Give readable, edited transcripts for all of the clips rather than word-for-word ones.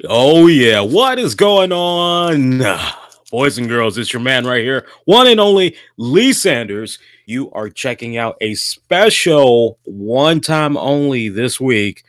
Oh, yeah. What is going on? Boys and girls, it's your man right here, one and only Lee Sanders. You are checking out a special one time only this week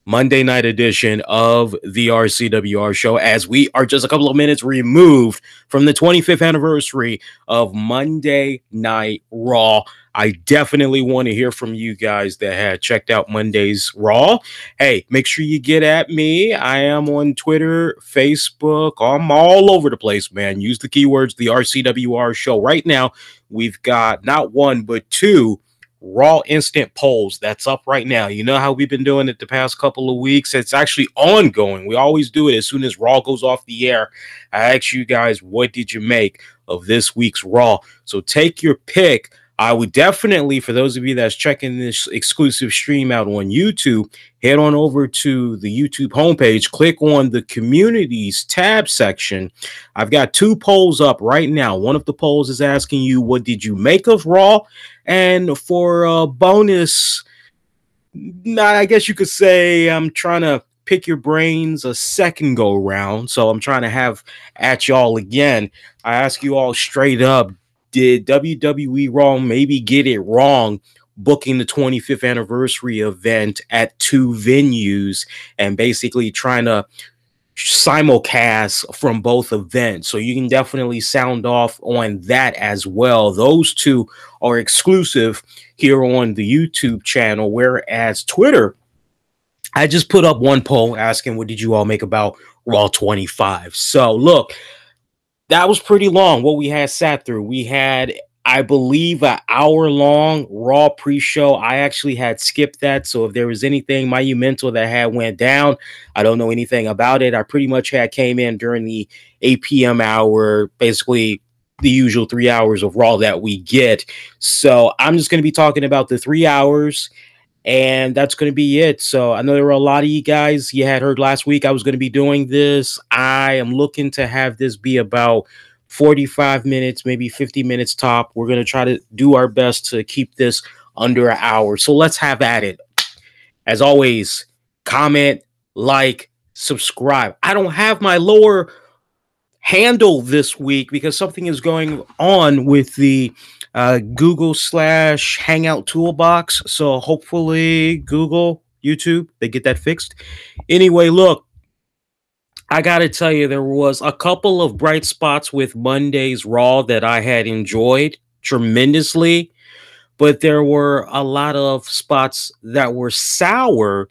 Monday night edition of the RCWR show, as we are just a couple of minutes removed from the 25th anniversary of Monday Night Raw. I definitely want to hear from you guys that had checked out Monday's Raw. Hey, make sure you get at me. I am on Twitter, Facebook. I'm all over the place, man. Use the keywords, the RCWR show. Right now, we've got not one, but two Raw instant polls that's up right now. You know how we've been doing it the past couple of weeks? It's actually ongoing. We always do it as soon as Raw goes off the air. I ask you guys, what did you make of this week's Raw? So take your pick. I would definitely, for those of you that's checking this exclusive stream out on YouTube, head on over to the YouTube homepage, click on the communities tab section. I've got two polls up right now. One of the polls is asking you, what did you make of Raw? And for a bonus, I guess you could say I'm trying to pick your brains a second go round. So I'm trying to have at y'all again. I ask you all straight up, did WWE Raw maybe get it wrong booking the 25th anniversary event at two venues and basically trying to simulcast from both events? So you can definitely sound off on that as well. Those two are exclusive here on the YouTube channel, whereas Twitter, I just put up one poll asking what did you all make about Raw 25. So look, that was pretty long what we had sat through. We had, I believe, an hour-long Raw pre-show. I actually had skipped that, so if there was anything monumental that had went down, I don't know anything about it. I pretty much had came in during the 8 p.m. hour, basically the usual 3 hours of Raw that we get. So I'm just going to be talking about the 3 hours, and that's going to be it. So I know there were a lot of you guys, you had heard last week I was going to be doing this. I am looking to have this be about 45 minutes, maybe 50 minutes top. We're going to try to do our best to keep this under an hour. So let's have at it. As always, comment, like, subscribe. I don't have my lower handle this week because something is going on with the Google/ Hangout toolbox. So hopefully Google, YouTube, they get that fixed. Anyway, look, I got to tell you, there was a couple of bright spots with Monday's Raw that I had enjoyed tremendously, but there were a lot of spots that were sour,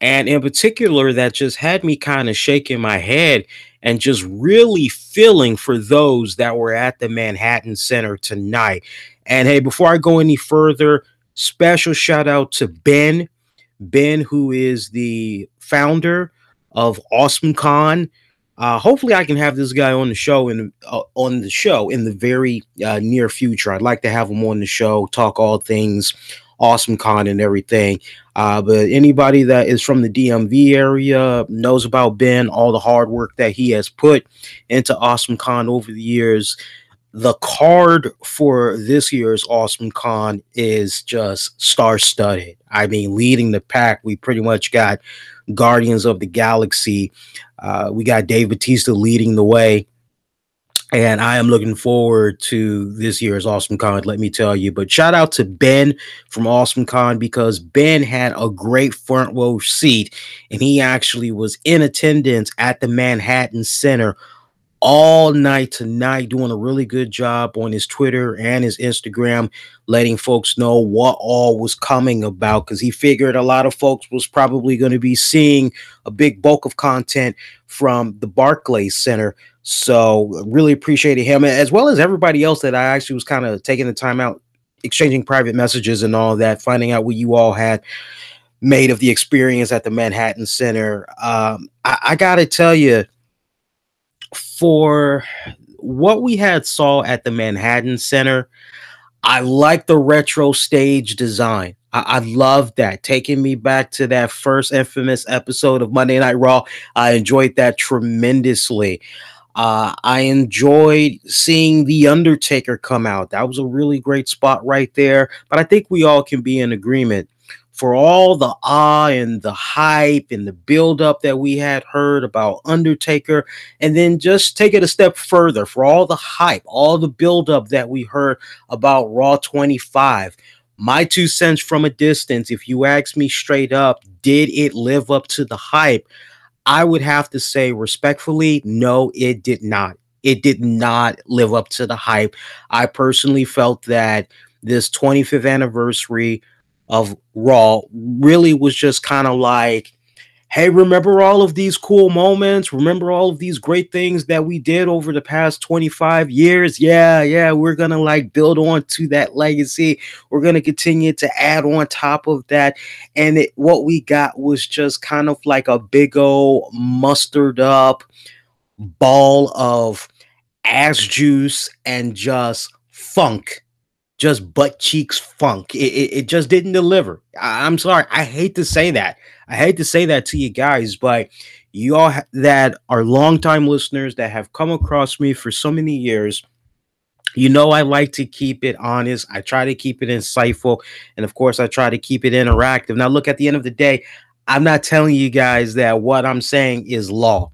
and in particular that just had me kind of shaking my head and just really feeling for those that were at the Manhattan Center tonight. And hey, before I go any further, special shout out to Ben, who is the founder of Awesome Con. Hopefully, I can have this guy on the show in the very near future. I'd like to have him on the show, talk all things Awesome Con and everything. But anybody that is from the DMV area knows about Ben, all the hard work that he has put into Awesome Con over the years. The card for this year's Awesome Con is just star-studded. I mean, leading the pack, we pretty much got Guardians of the Galaxy. We got Dave Bautista leading the way. And I am looking forward to this year's Awesome Con, let me tell you. But shout out to Ben from Awesome Con, because Ben had a great front row seat, and he actually was in attendance at the Manhattan Center all night tonight, doing a really good job on his Twitter and his Instagram, letting folks know what all was coming about, because he figured a lot of folks was probably going to be seeing a big bulk of content from the Barclays Center. So really appreciated him, as well as everybody else that I actually was kind of taking the time out, exchanging private messages and all that, finding out what you all had made of the experience at the Manhattan Center. I got to tell you, for what we had saw at the Manhattan Center, I like the retro stage design. I love that, taking me back to that first infamous episode of Monday Night Raw. I enjoyed that tremendously. I enjoyed seeing The Undertaker come out. That was a really great spot right there. But I think we all can be in agreement for all the awe and the hype and the buildup that we had heard about Undertaker, and then just take it a step further for all the hype, all the buildup that we heard about Raw 25. My 2 cents from a distance, if you ask me straight up, did it live up to the hype? I would have to say respectfully, no, it did not. It did not live up to the hype. I personally felt that this 25th anniversary of Raw really was just kind of like, hey, remember all of these cool moments? Remember all of these great things that we did over the past 25 years? Yeah, we're going to like build on to that legacy. We're going to continue to add on top of that. And what we got was just kind of like a big old mustered up ball of ass juice and just funk, just butt cheeks funk. It just didn't deliver. I'm sorry. I hate to say that. I hate to say that to you guys, but you all that are longtime listeners that have come across me for so many years, you know I like to keep it honest. I try to keep it insightful. And of course, I try to keep it interactive. Now, look, at the end of the day, I'm not telling you guys that what I'm saying is law.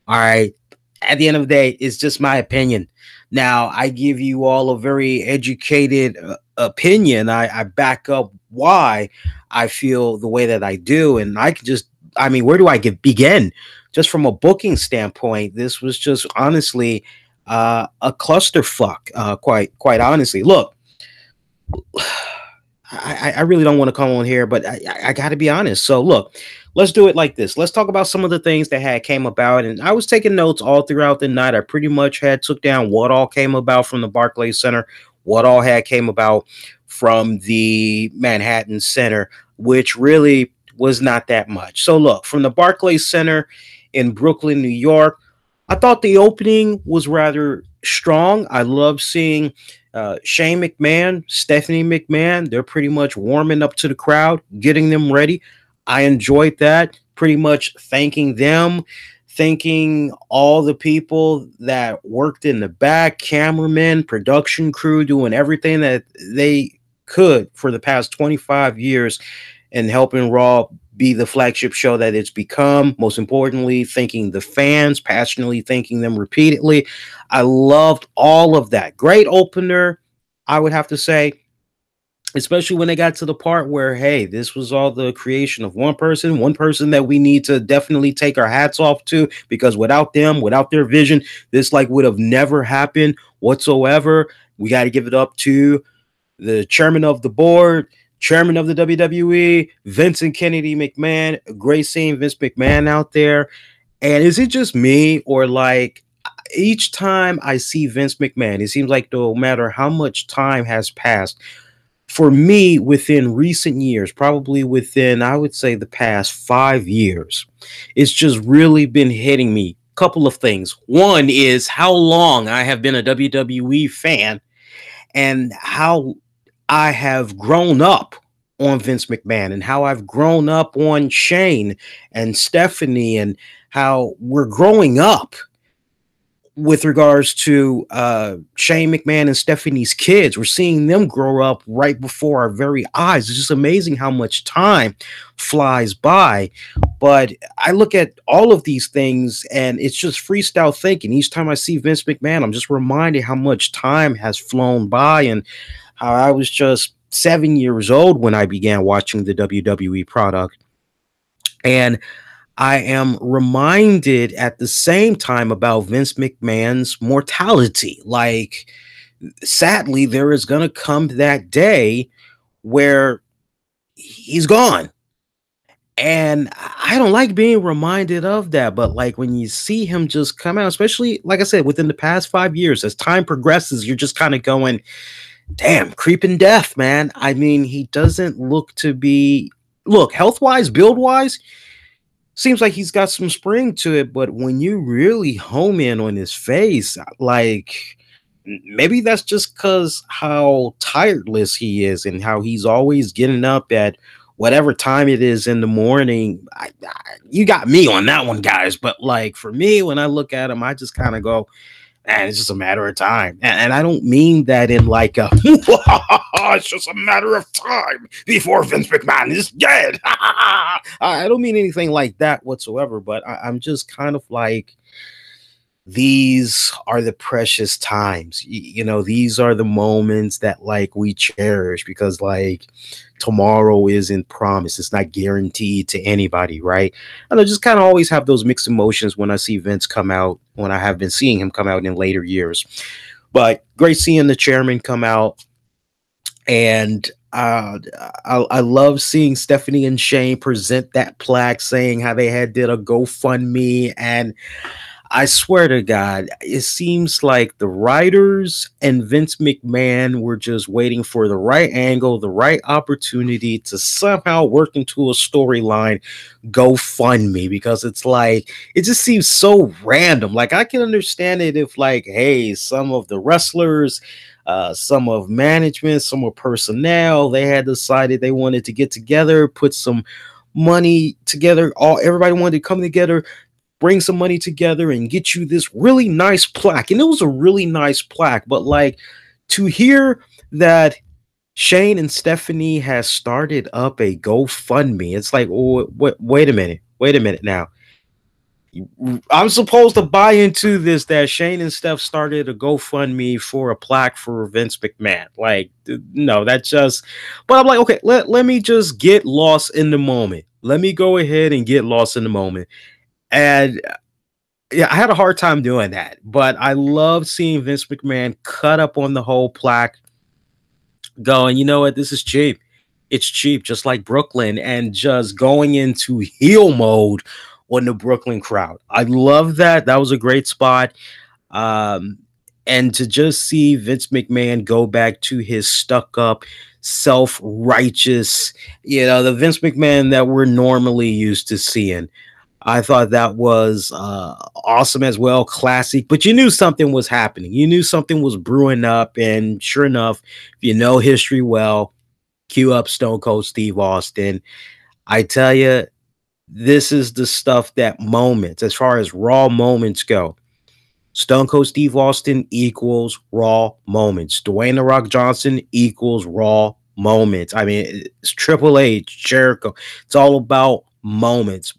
All right. At the end of the day, it's just my opinion. Now, I give you all a very educated opinion. I back up why I feel the way that I do. And I can just, I mean, where do I begin? Just from a booking standpoint, this was just honestly a clusterfuck, quite honestly. Look, I really don't want to come on here, but I got to be honest. So look, let's do it like this. Let's talk about some of the things that had came about. And I was taking notes all throughout the night. I pretty much had took down what all came about from the Barclays Center, what all had came about from the Manhattan Center, which really was not that much. So look, from the Barclays Center in Brooklyn, New York, I thought the opening was rather strong. I love seeing Shane McMahon, Stephanie McMahon. They're pretty much warming up to the crowd, getting them ready. I enjoyed that. Pretty much thanking them, thanking all the people that worked in the back, cameramen, production crew, doing everything that they could for the past 25 years and helping Raw be the flagship show that it's become. Most importantly, thanking the fans, passionately thanking them repeatedly. I loved all of that. Great opener, I would have to say, especially when they got to the part where, hey, this was all the creation of one person that we need to definitely take our hats off to, because without them, without their vision, this like would have never happened whatsoever. We got to give it up to the chairman of the board, chairman of the WWE, Vincent Kennedy McMahon. Great seeing Vince McMahon out there. And is it just me, or like each time I see Vince McMahon, it seems like no matter how much time has passed, for me, within recent years, probably within, I would say, the past 5 years, it's just really been hitting me. Couple of things. One is how long I have been a WWE fan and how I have grown up on Vince McMahon and how I've grown up on Shane and Stephanie, and how we're growing up with regards to Shane McMahon and Stephanie's kids. We're seeing them grow up right before our very eyes. It's just amazing how much time flies by. But I look at all of these things and it's just freestyle thinking. Each time I see Vince McMahon, I'm just reminded how much time has flown by and how I was just 7 years old when I began watching the WWE product. And I am reminded at the same time about Vince McMahon's mortality. Like, sadly, there is going to come that day where he's gone. And I don't like being reminded of that. But like when you see him just come out, especially, like I said, within the past 5 years, as time progresses, you're just kind of going, damn, creeping death, man. I mean, he doesn't look to be, look, health-wise, build-wise, seems like he's got some spring to it, but when you really home in on his face, like maybe that's just because how tireless he is and how he's always getting up at whatever time it is in the morning. You got me on that one, guys. But like for me, when I look at him, I just kind of go, and it's just a matter of time. And I don't mean that in like a it's just a matter of time before Vince McMahon is dead. I don't mean anything like that whatsoever, but I'm just kind of like, these are the precious times. You know, these are the moments that like we cherish, because like tomorrow isn't promised. It's not guaranteed to anybody, right? And I just kind of always have those mixed emotions when I see Vince come out, when I have been seeing him come out in later years. But great seeing the chairman come out. And I love seeing Stephanie and Shane present that plaque saying how they had did a GoFundMe. And I swear to God, it seems like the writers and Vince McMahon were just waiting for the right angle, the right opportunity to somehow work into a storyline, GoFundMe, because it's like, it just seems so random. Like, I can understand it if like, hey, some of the wrestlers, some of management, some of personnel, they had decided they wanted to get together, put some money together, everybody wanted to come together, bring some money together and get you this really nice plaque. And it was a really nice plaque. But like, to hear that Shane and Stephanie has started up a GoFundMe, it's like, oh, wait a minute now. I'm supposed to buy into this, that Shane and Steph started a GoFundMe for a plaque for Vince McMahon. Like, no, that's just, but I'm like, okay, let me just get lost in the moment. Let me go ahead and get lost in the moment. And yeah, I had a hard time doing that, but I love seeing Vince McMahon cut up on the whole plaque, going, you know what, this is cheap. It's cheap, just like Brooklyn, and just going into heel mode on the Brooklyn crowd. I love that. That was a great spot. And to just see Vince McMahon go back to his stuck up, self-righteous, you know, the Vince McMahon that we're normally used to seeing. I thought that was awesome as well, classic. But you knew something was happening. You knew something was brewing up. And sure enough, if you know history well, cue up Stone Cold Steve Austin. I tell you, this is the stuff that moments, as far as Raw moments go. Stone Cold Steve Austin equals Raw moments. Dwayne The Rock Johnson equals Raw moments. I mean, it's Triple H, Jericho. It's all about moments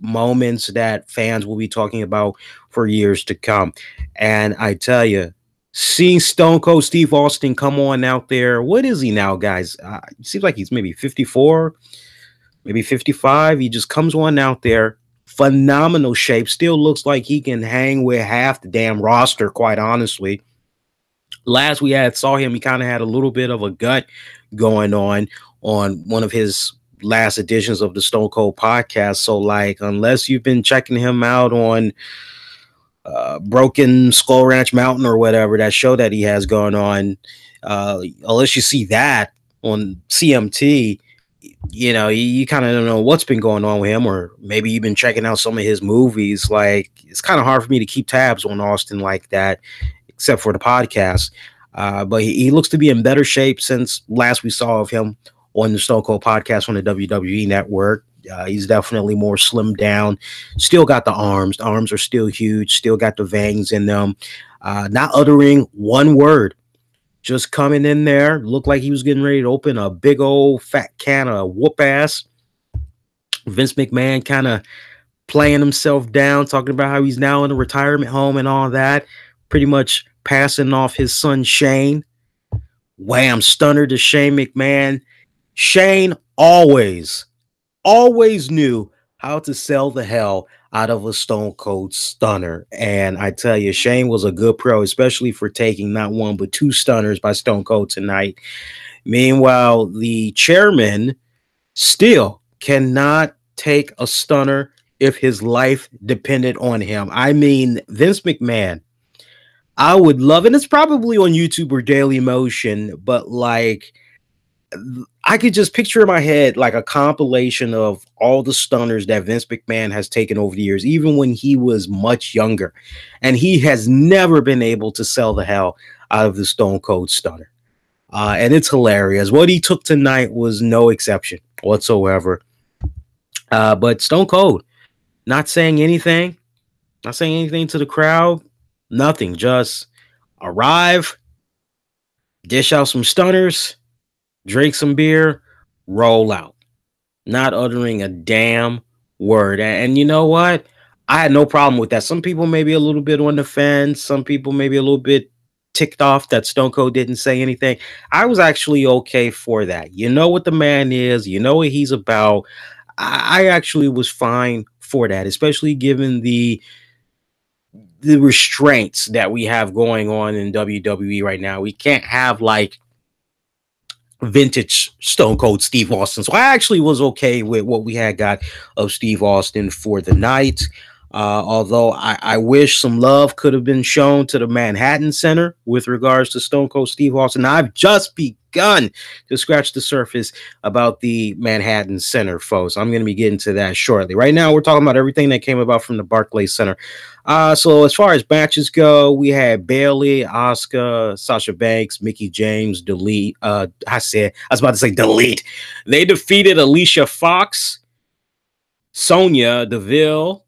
that fans will be talking about for years to come. And I tell you, seeing Stone Cold Steve Austin come on out there, what is he now, guys? It seems like he's maybe 54, maybe 55. He just comes on out there, phenomenal shape, still looks like he can hang with half the damn roster, quite honestly. Last we saw him, he kind of had a little bit of a gut going on one of his last editions of the Stone Cold podcast. So like, unless you've been checking him out on Broken Skull Ranch Mountain or whatever, that show that he has going on, unless you see that on CMT, you know, you kind of don't know what's been going on with him. Or maybe you've been checking out some of his movies. Like, it's kind of hard for me to keep tabs on Austin like that, except for the podcast. But he looks to be in better shape since last we saw of him on the Stone Cold podcast on the WWE network. He's definitely more slimmed down. Still got the arms. The arms are still huge. Still got the veins in them. Not uttering one word. Just coming in there. Looked like he was getting ready to open a big old fat can of whoop ass. Vince McMahon kind of playing himself down, talking about how he's now in a retirement home and all that. Pretty much passing off his son Shane. Wham, stunner to Shane McMahon. Shane always knew how to sell the hell out of a Stone Cold stunner. And I tell you, Shane was a good pro, especially for taking not one, but two stunners by Stone Cold tonight. Meanwhile, the chairman still cannot take a stunner if his life depended on him. I mean, Vince McMahon, I would love, and it's probably on YouTube or Daily Motion, but like, I could just picture in my head like a compilation of all the stunners that Vince McMahon has taken over the years, even when he was much younger. And he has never been able to sell the hell out of the Stone Cold stunner. And it's hilarious. What he took tonight was no exception whatsoever. But Stone Cold, not saying anything to the crowd, nothing, just Arrive, dish out some stunners, drink some beer, roll out, not uttering a damn word. And you know what? I had no problem with that. Some people may be a little bit on the fence. Some people may be a little bit ticked off that Stone Cold didn't say anything. I was actually okay for that. You know what the man is, you know what he's about. I actually was fine for that, especially given the restraints that we have going on in WWE right now. We can't have like vintage Stone Cold Steve Austin. So I actually was okay with what we had got of Steve Austin for the night. Although I wish some love could have been shown to the Manhattan Center with regards to Stone Cold Steve Austin. I've just begun to scratch the surface about the Manhattan Center, folks. I'm going to be getting to that shortly. Right now, we're talking about everything that came about from the Barclays Center. So as far as matches go, we had Bayley, Asuka, Sasha Banks, Mickie James, Delete. I was about to say Delete. They defeated Alicia Fox, Sonya Deville.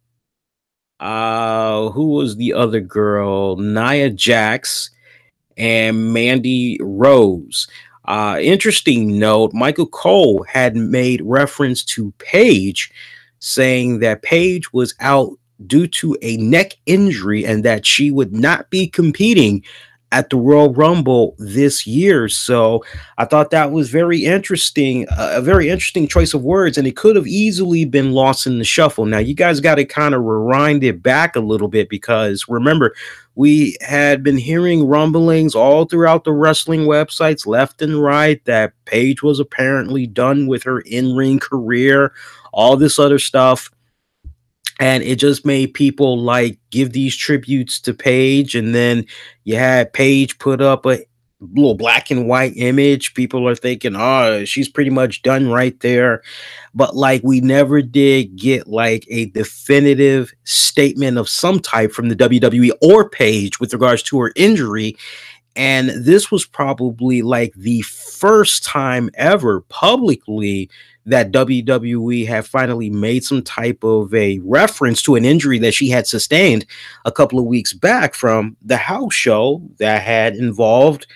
Who was the other girl? Nia Jax and Mandy Rose. Interesting note, Michael Cole had made reference to Paige, saying that Paige was out due to a neck injury and that she would not be competing at the Royal Rumble this year. So I thought that was very interesting, a very interesting choice of words, and it could have easily been lost in the shuffle. Now, you guys got to kind of rewind it back a little bit, because remember, we had been hearing rumblings all throughout the wrestling websites left and right that Paige was apparently done with her in-ring career, all this other stuff. And it just made people like give these tributes to Paige. And then you had Paige put up a little black and white image. People are thinking, oh, she's pretty much done right there. But like, we never did get like a definitive statement of some type from the WWE or Paige with regards to her injury. And this was probably like the first time ever publicly that WWE had finally made some type of a reference to an injury that she had sustained a couple of weeks back from the house show that had involved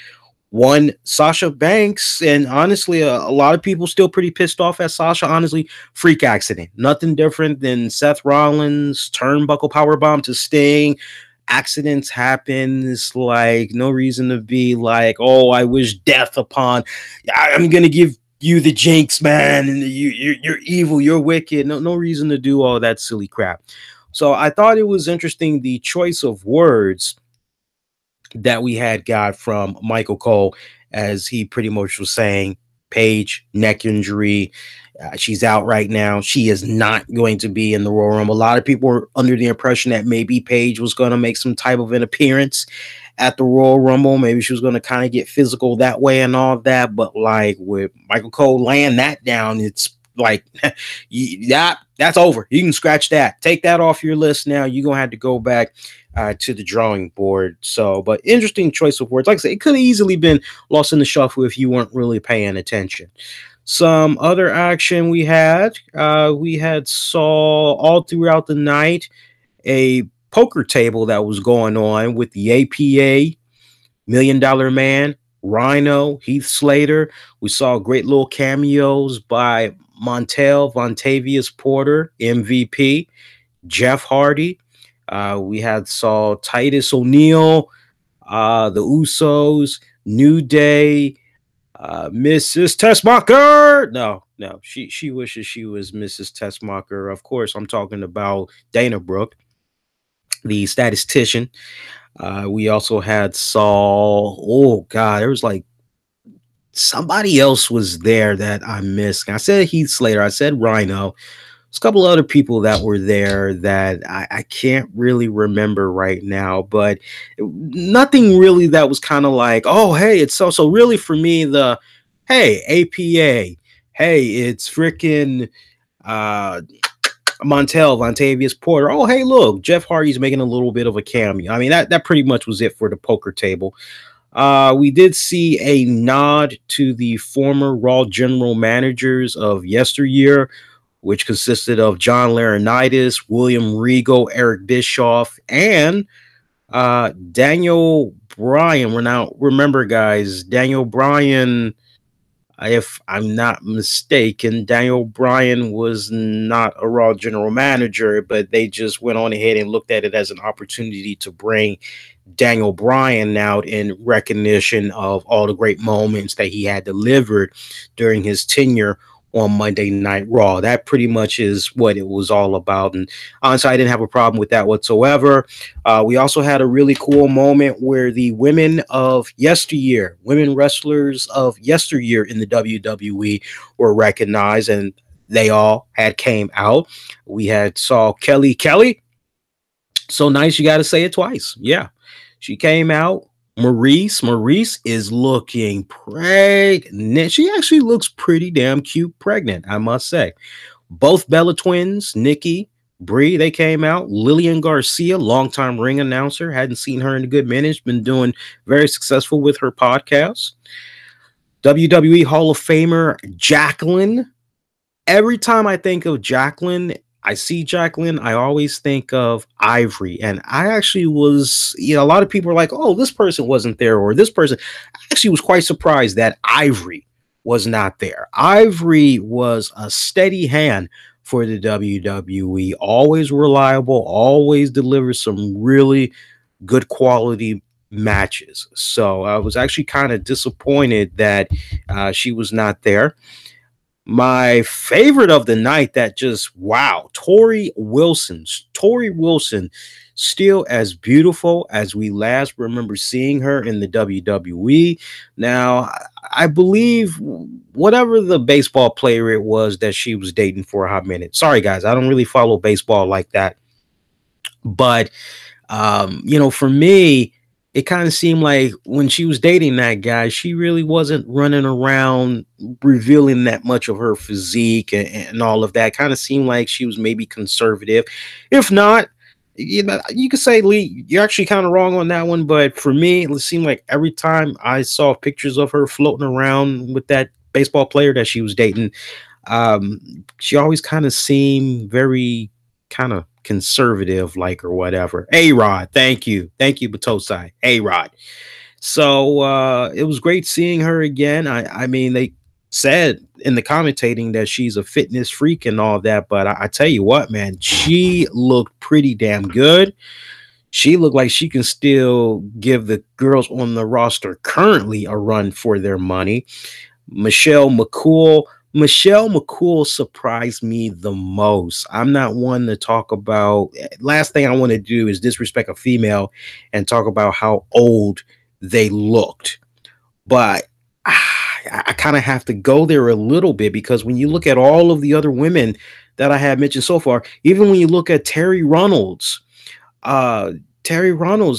one Sasha Banks. And honestly, a lot of people still pretty pissed off at Sasha. Honestly, freak accident. Nothing different than Seth Rollins' turnbuckle powerbomb to Sting. Accidents happen. It's like no reason to be like, oh, I wish death upon. I'm gonna give you the jinx, man, and you're evil, you're wicked. No reason to do all that silly crap. So I thought it was interesting, the choice of words that we had got from Michael Cole, as he pretty much was saying, Paige, neck injury. She's out right now. She is not going to be in the Royal Rumble. A lot of people were under the impression that maybe Paige was going to make some type of an appearance at the Royal Rumble. Maybe she was going to kind of get physical that way and all that. But like with Michael Cole laying that down, it's like, that's over. You can scratch that. Take that off your list now. You're going to have to go back to the drawing board. So, but interesting choice of words. Like I said, it could have easily been lost in the shuffle if you weren't really paying attention. Some other action we had saw all throughout the night a poker table that was going on with the APA, Million Dollar Man, Rhino, Heath Slater. We saw great little cameos by Vontavious Porter, MVP, Jeff Hardy. We saw Titus O'Neil, the Usos, New Day, Mrs. Tessmacher. No, she wishes she was Mrs. Tessmacher. Of course, I'm talking about Dana Brooke, the statistician. We also oh God, there was like somebody else was there that I missed. I said Heath Slater, I said Rhino. There's a couple other people that were there that I can't really remember right now, but nothing really that was kind of like, oh, hey, it's so really for me, hey, APA, hey, it's freaking Vontavious Porter. Oh, hey, look, Jeff Hardy's making a little bit of a cameo. I mean, that pretty much was it for the poker table. We did see a nod to the former Raw general managers of yesteryear, which consisted of John Laurinaitis, William Regal, Eric Bischoff, and Daniel Bryan. We're now remember, guys, Daniel Bryan. If I'm not mistaken, Daniel Bryan was not a Raw general manager, but they just went on ahead and looked at it as an opportunity to bring Daniel Bryan out in recognition of all the great moments that he had delivered during his tenure on Monday Night Raw. That pretty much is what it was all about. And honestly, I didn't have a problem with that whatsoever. We also had a really cool moment where the women of yesteryear, women wrestlers of yesteryear in the WWE were recognized, and they all had came out. We had saw Kelly. So nice, you got to say it twice. Yeah, she came out. Maurice is looking pregnant. She actually looks pretty damn cute pregnant, I must say. Both Bella twins, Nikki, Brie, they came out. Lillian Garcia, longtime ring announcer, hadn't seen her in a good minute. She's been doing very successful with her podcast. WWE Hall of Famer Jacqueline. Every time I think of Jacqueline, I see Jacqueline, I always think of Ivory. And I actually was, a lot of people are like, oh, this person wasn't there, or this person. I actually was quite surprised that Ivory was not there. Ivory was a steady hand for the WWE, always reliable, always delivers some really good quality matches. So I was actually kind of disappointed that she was not there. My favorite of the night, that just wow, Tori Wilson, still as beautiful as we last remember seeing her in the WWE. Now, I believe whatever the baseball player it was that she was dating for a hot minute. Sorry, guys, I don't really follow baseball like that, but for me, it kind of seemed like when she was dating that guy, she really wasn't running around revealing that much of her physique and all of that. Kind of seemed like she was maybe conservative. If not, you could say, Lee, you're actually kind of wrong on that one. But for me, it seemed like every time I saw pictures of her floating around with that baseball player that she was dating, she always kind of seemed very kind of conservative like, or whatever. A-Rod, thank you Batosai. A-Rod. So it was great seeing her again. I mean, they said in the commentating that she's a fitness freak and all that, but I tell you what, man, she looked pretty damn good. She looked like she can still give the girls on the roster currently a run for their money. Michelle McCool surprised me the most. I'm not one to talk about. Last thing I want to do is disrespect a female and talk about how old they looked. But I kind of have to go there a little bit, because when you look at all of the other women that I have mentioned so far, even when you look at Terry Runnels,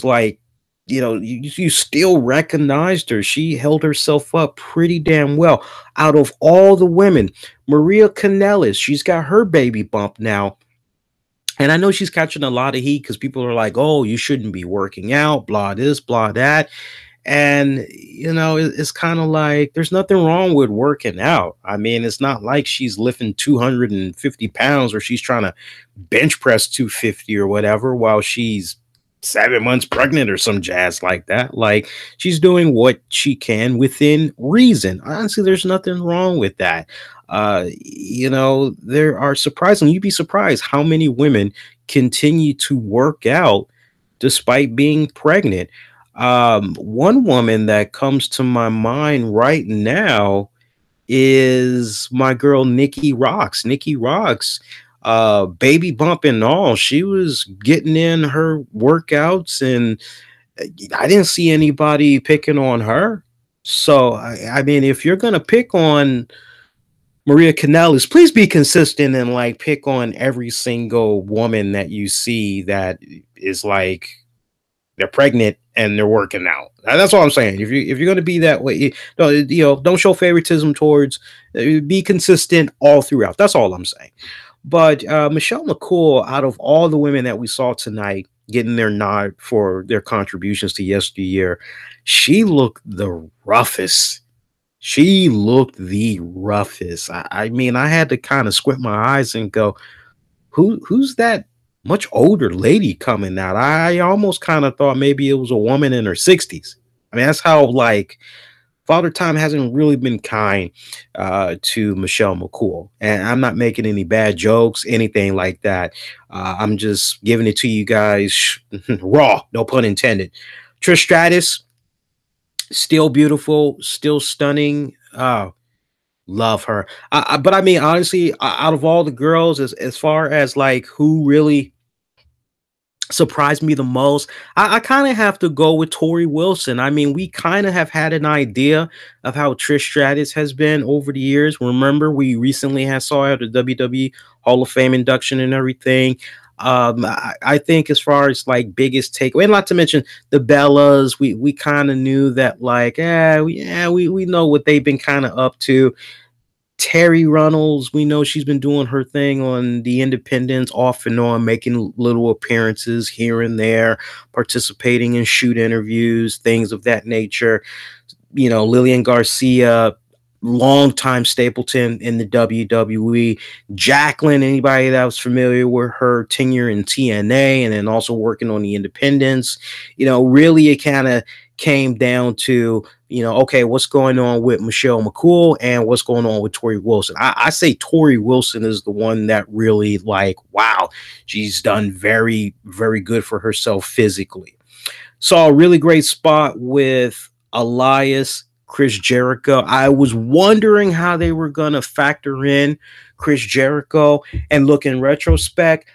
like, you still recognized her. She held herself up pretty damn well. Out of all the women, Maria Kanellis, she's got her baby bump now. And I know she's catching a lot of heat because people are like, oh, you shouldn't be working out, blah this, blah that. And, it's kind of like there's nothing wrong with working out. I mean, it's not like she's lifting 250 pounds or she's trying to bench press 250 or whatever while she's 7 months pregnant or some jazz like that. Like, she's doing what she can within reason. Honestly, there's nothing wrong with that. There are you'd be surprised how many women continue to work out despite being pregnant. One woman that comes to my mind right now is my girl Nikki Rocks. Baby bump and all, she was getting in her workouts, and I didn't see anybody picking on her. So I mean, if you're gonna pick on Maria Kanellis, please be consistent and like pick on every single woman that you see that is like they're pregnant and they're working out. That's all I'm saying. If you're going to be that way, don't show favoritism towards. Be consistent all throughout. That's all I'm saying. But Michelle McCool, out of all the women that we saw tonight getting their nod for their contributions to yesteryear, she looked the roughest. I mean, I had to kind of squint my eyes and go, who's that much older lady coming out. I almost kind of thought maybe it was a woman in her 60s. I mean, that's how like Father Time hasn't really been kind to Michelle McCool. And I'm not making any bad jokes, anything like that. I'm just giving it to you guys raw, no pun intended. Trish Stratus, still beautiful, still stunning. Love her. But I mean, honestly, out of all the girls, as far as like who really surprised me the most, I kind of have to go with Tori Wilson. I mean, we kind of have had an idea of how Trish Stratus has been over the years. Remember, we recently had saw her at the WWE Hall of Fame induction and everything. I think as far as like biggest takeaway, and not to mention the Bellas, we kind of knew that like, we know what they've been kind of up to. Terry Runnels, we know she's been doing her thing on the independents off and on, making little appearances here and there, participating in shoot interviews, things of that nature. You know, Lillian Garcia, longtime Stapleton in the WWE. Jacqueline, anybody that was familiar with her tenure in TNA and then also working on the independents, you know, really it kind of came down to, you know, okay, what's going on with Michelle McCool and what's going on with Tori Wilson. I say Tori Wilson is the one that really like, wow, she's done very, very good for herself physically. Saw a really great spot with Elias, Chris Jericho. I was wondering how they were going to factor in Chris Jericho. And look, in retrospect,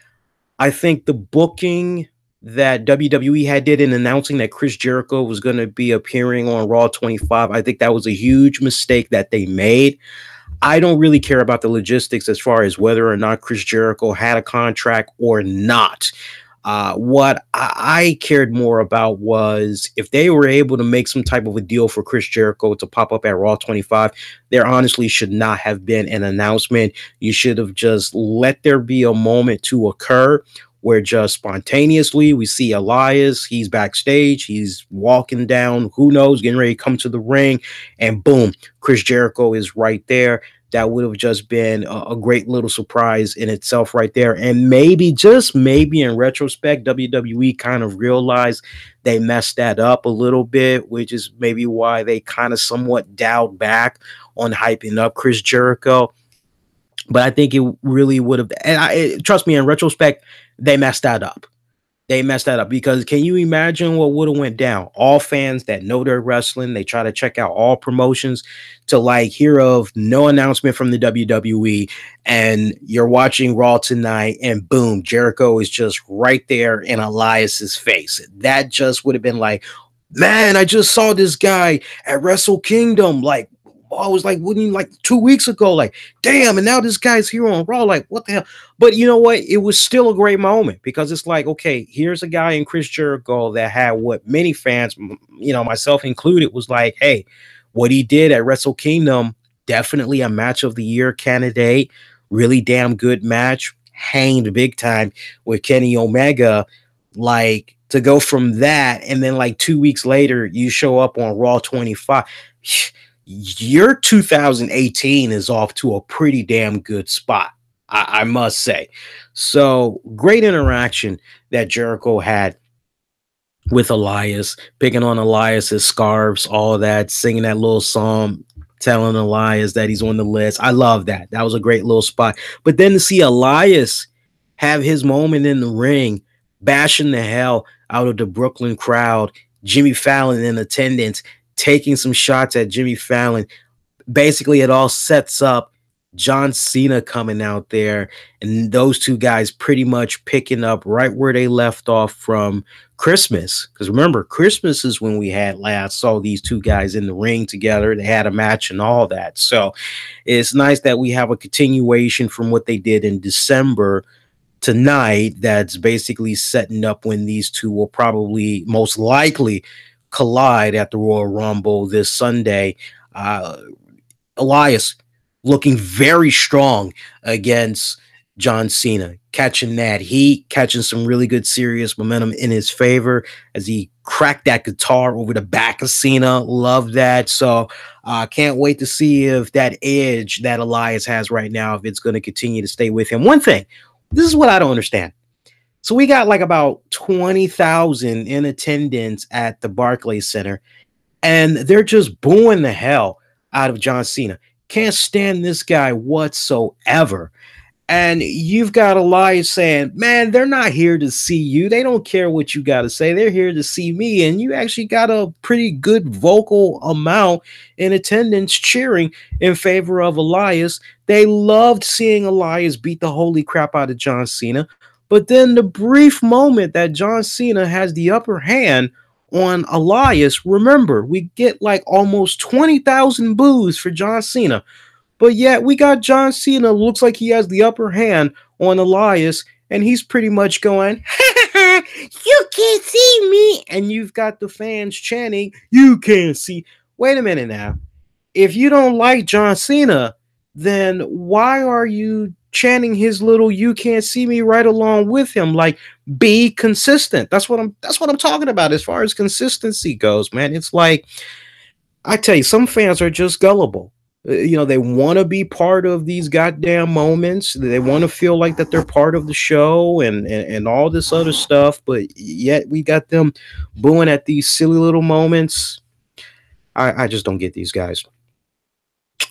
I think the booking that WWE had did in announcing that Chris Jericho was going to be appearing on Raw 25, I think that was a huge mistake that they made. I don't really care about the logistics as far as whether or not Chris Jericho had a contract or not. What I cared more about was if they were able to make some type of a deal for Chris Jericho to pop up at Raw 25, there honestly should not have been an announcement. You should have just let there be a moment to occur where just spontaneously we see Elias, he's backstage, he's walking down, who knows, getting ready to come to the ring, and boom, Chris Jericho is right there. That would have just been a great little surprise in itself right there. And maybe, just maybe in retrospect, WWE kind of realized they messed that up a little bit, which is maybe why they kind of somewhat dialed back on hyping up Chris Jericho. But I think it really would have, and trust me, in retrospect, they messed that up. They messed that up because can you imagine what would have went down? All fans that know their wrestling, they try to check out all promotions to like hear of no announcement from the WWE, and you're watching Raw tonight and boom, Jericho is just right there in Elias's face. That just would have been like, man, I just saw this guy at Wrestle Kingdom. Like, I was like, wouldn't you like 2 weeks ago? Like, damn, and now this guy's here on Raw. Like, what the hell? But you know what? It was still a great moment because it's like, okay, here's a guy in Chris Jericho that had what many fans, you know, myself included, was like, hey, what he did at Wrestle Kingdom, definitely a match of the year candidate. Really damn good match. Hanged big time with Kenny Omega. Like, to go from that and then like 2 weeks later, you show up on Raw 25. Your 2018 is off to a pretty damn good spot, I must say. So great interaction that Jericho had with Elias, picking on Elias's scarves, all of that, singing that little song, telling Elias that he's on the list. I love that. That was a great little spot. But then to see Elias have his moment in the ring, bashing the hell out of the Brooklyn crowd, Jimmy Fallon in attendance, taking some shots at Jimmy Fallon. Basically, it all sets up John Cena coming out there and those two guys pretty much picking up right where they left off from Christmas. Because remember, Christmas is when we had last saw these two guys in the ring together. They had a match and all that. So it's nice that we have a continuation from what they did in December tonight that's basically setting up when these two will probably most likely collide at the Royal Rumble this Sunday. Elias looking very strong against John Cena, catching that heat, catching some really good serious momentum in his favor as he cracked that guitar over the back of Cena. Love that. So can't wait to see if that edge that Elias has right now, if it's going to continue to stay with him. One thing, this is what I don't understand. So we got like about 20,000 in attendance at the Barclays Center, and they're just booing the hell out of John Cena. Can't stand this guy whatsoever. And you've got Elias saying, man, they're not here to see you. They don't care what you got to say. They're here to see me. And you actually got a pretty good vocal amount in attendance cheering in favor of Elias. They loved seeing Elias beat the holy crap out of John Cena. But then the brief moment that John Cena has the upper hand on Elias, remember, we get like almost 20,000 boos for John Cena. But yet we got John Cena, looks like he has the upper hand on Elias, and he's pretty much going, you can't see me. And you've got the fans chanting, you can't see. Wait a minute now. If you don't like John Cena, then why are you chanting his little you can't see me right along with him? Like, be consistent. That's what I'm talking about as far as consistency goes, man. It's like, I tell you, some fans are just gullible. They want to be part of these goddamn moments. They want to feel like that they're part of the show and all this other stuff, but yet we got them booing at these silly little moments. I just don't get these guys.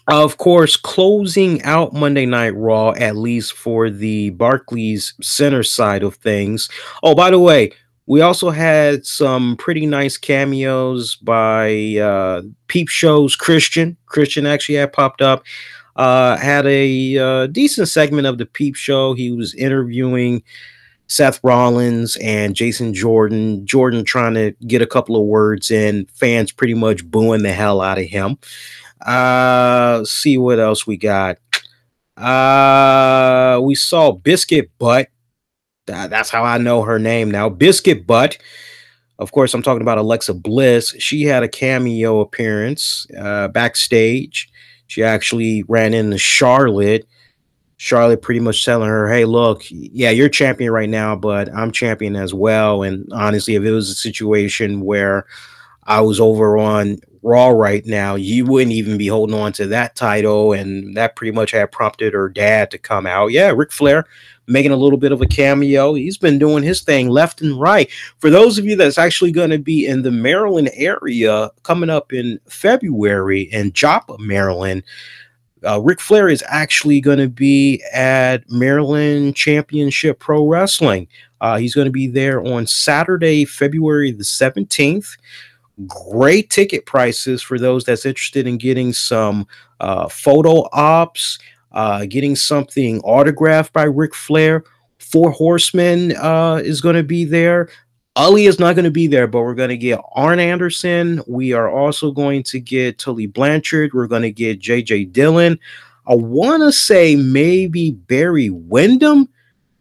Of course, closing out Monday Night Raw, at least for the Barclays Center side of things. Oh, by the way, we also had some pretty nice cameos by Peep Show's Christian. Christian actually had popped up, had a decent segment of the Peep Show. He was interviewing Seth Rollins and Jason Jordan. Jordan trying to get a couple of words in. Fans pretty much booing the hell out of him. See what else we got. We saw Biscuit Butt. That's how I know her name now. Biscuit Butt. Of course, I'm talking about Alexa Bliss. She had a cameo appearance backstage. She actually ran into Charlotte. Charlotte pretty much telling her, hey, look, yeah, you're champion right now, but I'm champion as well. And honestly, if it was a situation where I was over on Raw right now, you wouldn't even be holding on to that title. And that pretty much had prompted her dad to come out. Yeah, Ric Flair making a little bit of a cameo. He's been doing his thing left and right. For those of you that's actually going to be in the Maryland area coming up in February in Joppa, Maryland, Ric Flair is actually going to be at Maryland Championship Pro Wrestling. He's going to be there on Saturday, February the 17th. Great ticket prices for those that's interested in getting some photo ops, getting something autographed by Ric Flair. Four Horsemen is going to be there. Ali is not going to be there, but we're going to get Arn Anderson. We are also going to get Tully Blanchard. We're going to get J.J. Dillon. I want to say maybe Barry Windham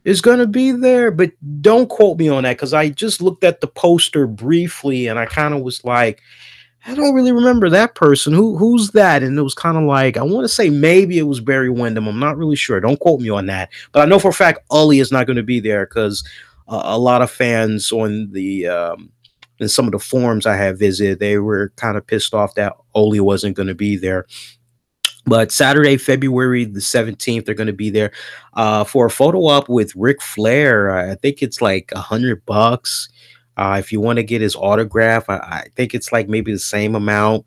is going to be there, but don't quote me on that because I just looked at the poster briefly and I kind of was like, I don't really remember that person. Who's that? And it was kind of like, I want to say maybe it was Barry Windham. I'm not really sure. Don't quote me on that. But I know for a fact Ali is not going to be there because a lot of fans on the in some of the forums I have visited, they were kind of pissed off that Oli wasn't going to be there. But Saturday, February the 17th, they're going to be there for a photo op with Ric Flair. I think it's like $100. If you want to get his autograph, I think it's like maybe the same amount.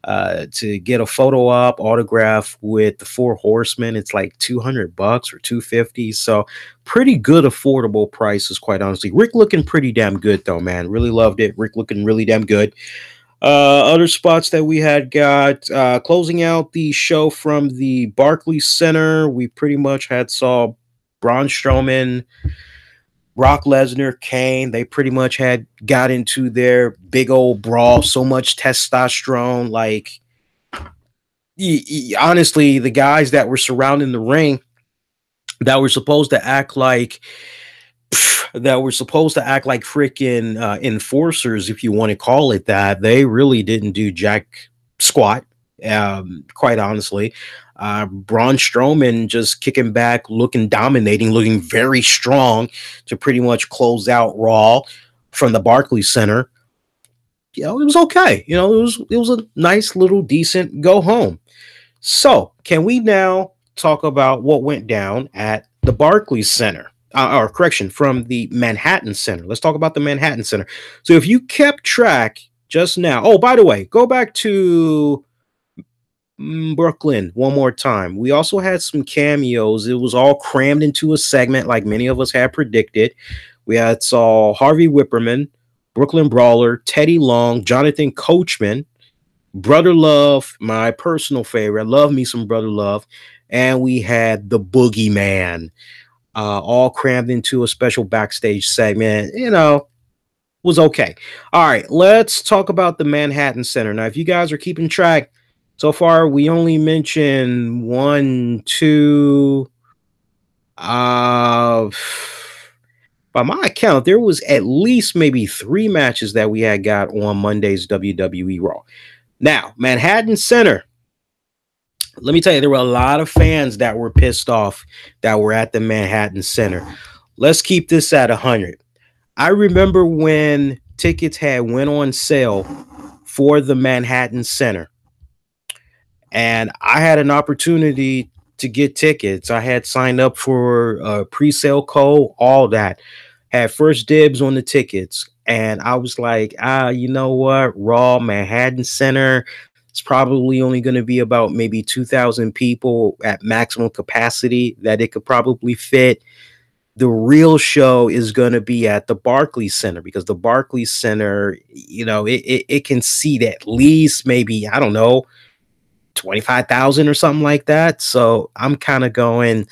To get a photo op autograph with the Four Horsemen, it's like $200 or $250. So pretty good affordable prices, quite honestly. Rick looking pretty damn good though, man. Really loved it. Rick looking really damn good. Other spots that we had got closing out the show from the Barclays Center. We pretty much saw Braun Strowman, Brock Lesnar, Kane. They pretty much had got into their big old brawl. So much testosterone. Like, honestly, the guys that were surrounding the ring that were supposed to act like freaking enforcers, if you want to call it that, they really didn't do jack squat. Quite honestly, Braun Strowman just kicking back, looking dominating, looking very strong to pretty much close out Raw from the Barclays Center. It was okay. It was a nice little decent go home. So can we now talk about what went down at the Barclays Center? or correction, from the Manhattan Center. Let's talk about the Manhattan Center. So if you kept track just now, oh, by the way, go back to Brooklyn one more time. We also had some cameos. It was all crammed into a segment like many of us had predicted. We had saw Harvey Whipperman, Brooklyn Brawler, Teddy Long, Jonathan Coachman, Brother Love, my personal favorite. I love me some Brother Love. And we had the Boogeyman, all crammed into a special backstage segment. You know, was okay. All right, let's talk about the Manhattan Center. Now, if you guys are keeping track, so far we only mentioned one, two, by my account, there was at least maybe 3 matches that we had got on Monday's WWE Raw. Now, Manhattan Center. Let me tell you, there were a lot of fans that were pissed off that were at the Manhattan Center. Let's keep this at 100. I remember when tickets had went on sale for the Manhattan Center, and I had an opportunity to get tickets. I had signed up for a pre-sale code, all that, had first dibs on the tickets. And I was like, you know what? Raw Manhattan Center, it's probably only going to be about maybe 2,000 people at maximum capacity that it could probably fit. The real show is going to be at the Barclays Center, because the Barclays Center, you know, it can seat at least maybe, I don't know, 25,000 or something like that. So I'm kind of going,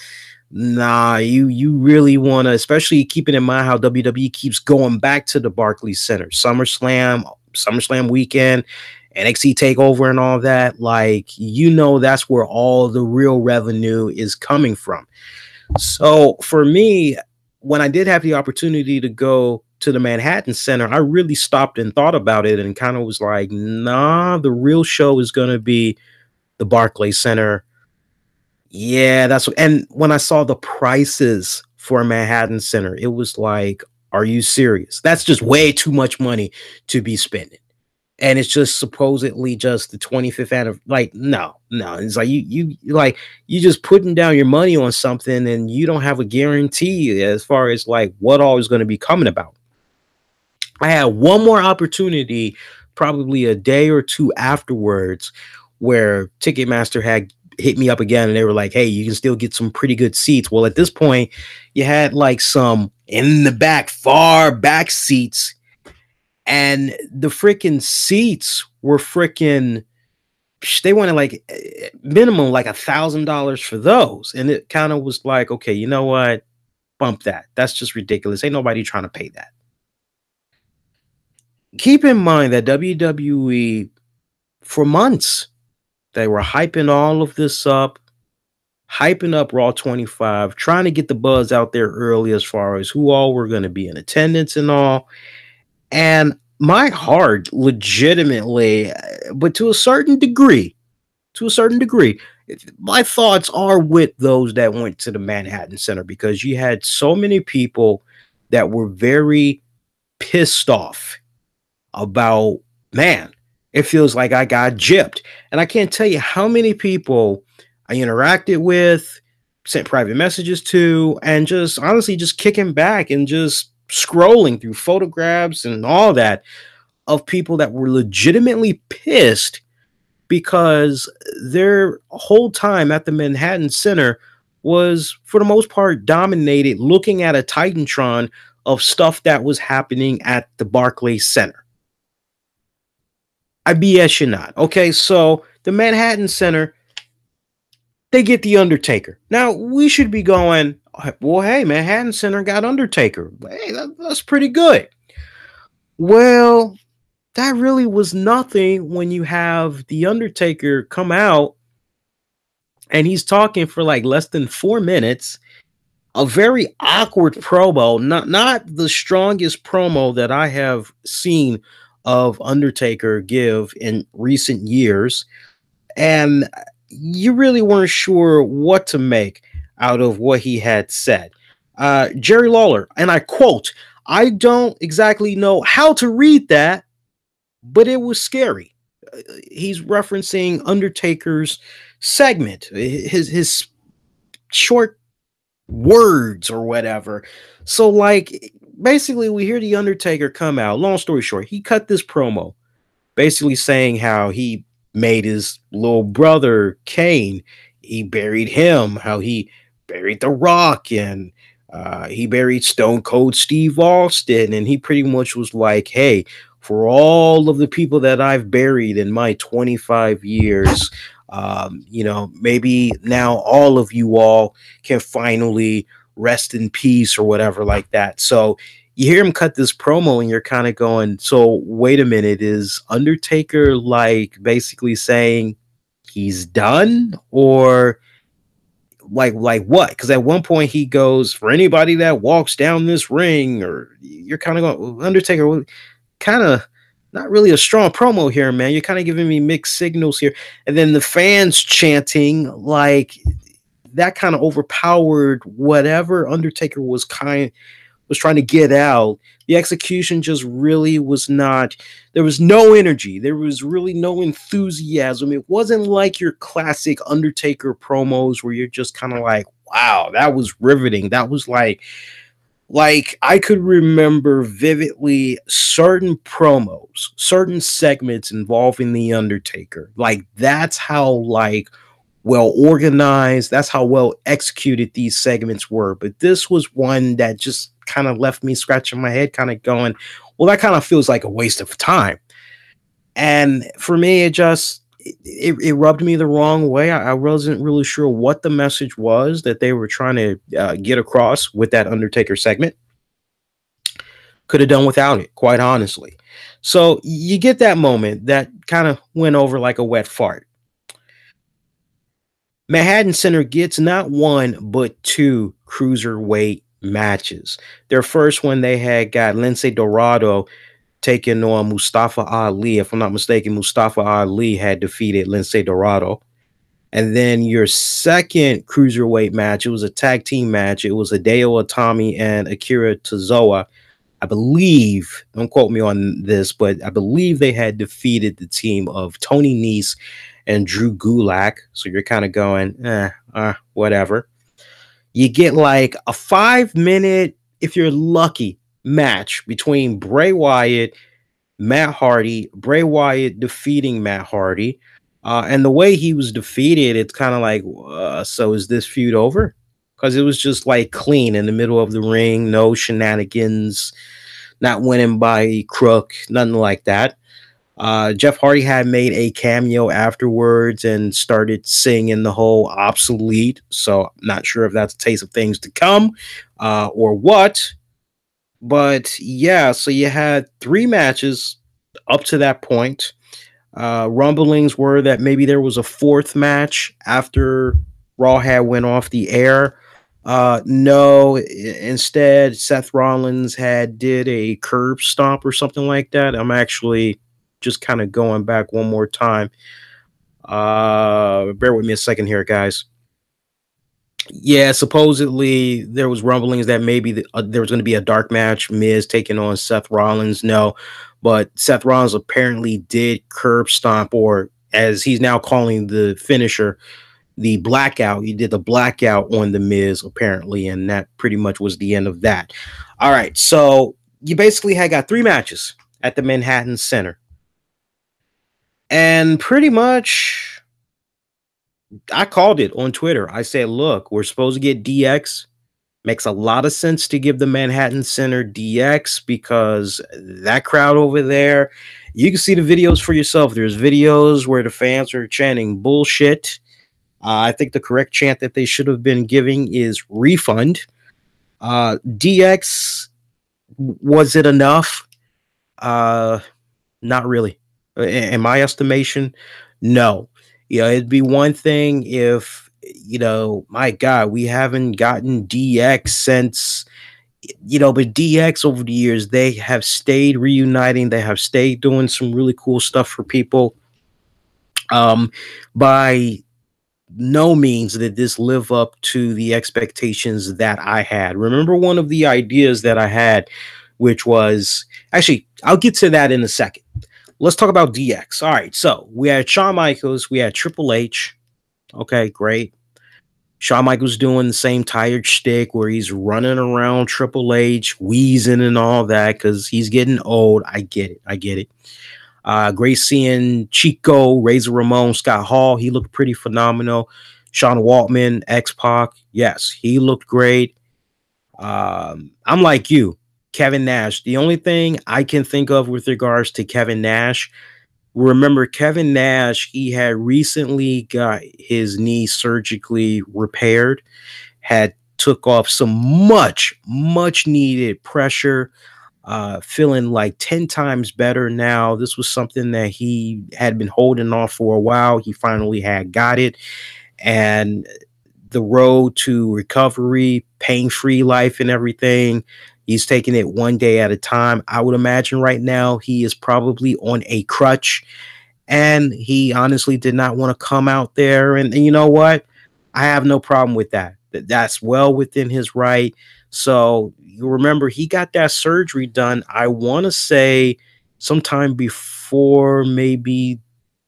nah, you really want to, especially keeping in mind how WWE keeps going back to the Barclays Center, SummerSlam weekend, NXT Takeover and all that. Like, you know, that's where all the real revenue is coming from. So for me, when I did have the opportunity to go to the Manhattan Center, I really stopped and thought about it and kind of was like, nah, the real show is going to be the Barclays Center. Yeah, that's what. And when I saw the prices for Manhattan Center, it was like, are you serious? That's just way too much money to be spending. And it's just supposedly just the 25th anniversary. Like, no. It's like you like, you just putting down your money on something and you don't have a guarantee as far as like what all is going to be coming about. I had one more opportunity, probably a day or two afterwards, where Ticketmaster had hit me up again and they were like, hey, you can still get some pretty good seats. Well, at this point, you had like some in the back, far back seats, and the freaking seats were freaking, they wanted like minimum like $1,000 for those. And it kind of was like, okay, you know what? Bump that. That's just ridiculous. Ain't nobody trying to pay that. Keep in mind that WWE, for months, they were hyping all of this up, hyping up Raw 25, trying to get the buzz out there early as far as who all were going to be in attendance and all. And my heart legitimately, but to a certain degree, my thoughts are with those that went to the Manhattan Center, because you had so many people that were very pissed off about, man, it feels like I got gypped. And I can't tell you how many people I interacted with, sent private messages to, and just honestly just kicking back and just scrolling through photographs and all that of people that were legitimately pissed because their whole time at the Manhattan Center was, for the most part, dominated looking at a Titantron of stuff that was happening at the Barclays Center. I BS you not. Okay, so the Manhattan Center, they get the Undertaker. Now, we should be going, well, hey, Manhattan Center got Undertaker. Hey, that's pretty good. Well, that really was nothing when you have the Undertaker come out and he's talking for like less than 4 minutes. A very awkward promo, not the strongest promo that I have seen of Undertaker give in recent years. And you really weren't sure what to make out of what he had said. Jerry Lawler, and I quote, I don't exactly know how to read that, but it was scary. He's referencing Undertaker's segment, his short words or whatever. So like basically we hear the Undertaker come out. Long story short, he cut this promo basically saying how he made his little brother Kane, he buried him, how he buried The Rock, and he buried Stone Cold Steve Austin, and he pretty much was like, hey, for all of the people that I've buried in my 25 years, maybe now all of you all can finally rest in peace or whatever like that. So you hear him cut this promo and you're kind of going, so wait a minute, is Undertaker like basically saying he's done, or like what? Because at one point he goes, for anybody that walks down this ring, or you're kind of going, Undertaker, kind of not really a strong promo here, man. You're kind of giving me mixed signals here. And then the fans chanting, like that kind of overpowered whatever Undertaker was trying to get out. The execution just really was not, there was no energy. There was really no enthusiasm. It wasn't like your classic Undertaker promos where you're just kind of like, wow, that was riveting. That was like I could remember vividly certain promos, certain segments involving the Undertaker. Like that's how like well organized, that's how well executed these segments were. But this was one that just kind of left me scratching my head, kind of going, well, that kind of feels like a waste of time. And for me, it rubbed me the wrong way. I wasn't really sure what the message was that they were trying to get across with that Undertaker segment. Could have done without it, quite honestly. So you get that moment that kind of went over like a wet fart. Manhattan Center gets not one, but two cruiserweight matches. Their first one, they had got Lince Dorado taking on Mustafa Ali. If I'm not mistaken, Mustafa Ali had defeated Lince Dorado. And then your second cruiserweight match, it was a tag team match. It was Hideo Itami and Akira Tozawa. I believe, don't quote me on this, but I believe they had defeated the team of Tony Nese and Drew Gulak. So you're kind of going, whatever. You get like a 5-minute, if you're lucky, match between Bray Wyatt, Matt Hardy, Bray Wyatt defeating Matt Hardy. And the way he was defeated, it's kind of like, so is this feud over? Because it was just like clean in the middle of the ring, no shenanigans, not winning by crook, nothing like that. Jeff Hardy had made a cameo afterwards and started singing the whole obsolete. So I'm not sure if that's a taste of things to come or what. But yeah, so you had 3 matches up to that point. Rumblings were that maybe there was a 4th match after Raw had went off the air. No, instead Seth Rollins had did a curb stomp or something like that. I'm actually just kind of going back one more time. Bear with me a second here, guys. Yeah, supposedly there was rumblings that maybe there was going to be a dark match, Miz taking on Seth Rollins. No, but Seth Rollins apparently did curb stomp, or as he's now calling the finisher, the blackout. He did the blackout on the Miz apparently, and that pretty much was the end of that. All right, so you basically had got 3 matches at the Manhattan Center. And pretty much, I called it on Twitter. I said, look, we're supposed to get DX. Makes a lot of sense to give the Manhattan Center DX because that crowd over there, you can see the videos for yourself. There's videos where the fans are chanting bullshit. I think the correct chant that they should have been giving is refund. DX, was it enough? Not really. In my estimation, no. It'd be one thing if, my God, we haven't gotten DX since, but DX over the years, they have stayed reuniting. They have stayed doing some really cool stuff for people. By no means did this live up to the expectations that I had. Remember one of the ideas that I had, which was, actually, I'll get to that in a second. Let's talk about DX. All right, so we had Shawn Michaels, we had Triple H. Okay, great. Shawn Michaels doing the same tired shtick where he's running around Triple H, wheezing and all that because he's getting old. I get it. I get it. Great seeing Chico, Razor Ramon, Scott Hall. He looked pretty phenomenal. Sean Waltman, X-Pac. Yes, he looked great. I'm like you, Kevin Nash. The only thing I can think of with regards to Kevin Nash, remember Kevin Nash, he had recently got his knee surgically repaired, had took off some much needed pressure, feeling like 10 times better now. This was something that he had been holding off for a while. He finally had got it. And the road to recovery, pain-free life and everything, he's taking it one day at a time. I would imagine right now he is probably on a crutch, and he honestly did not want to come out there. And you know what? I have no problem with that. That's well within his right. So you remember he got that surgery done, I want to say sometime before maybe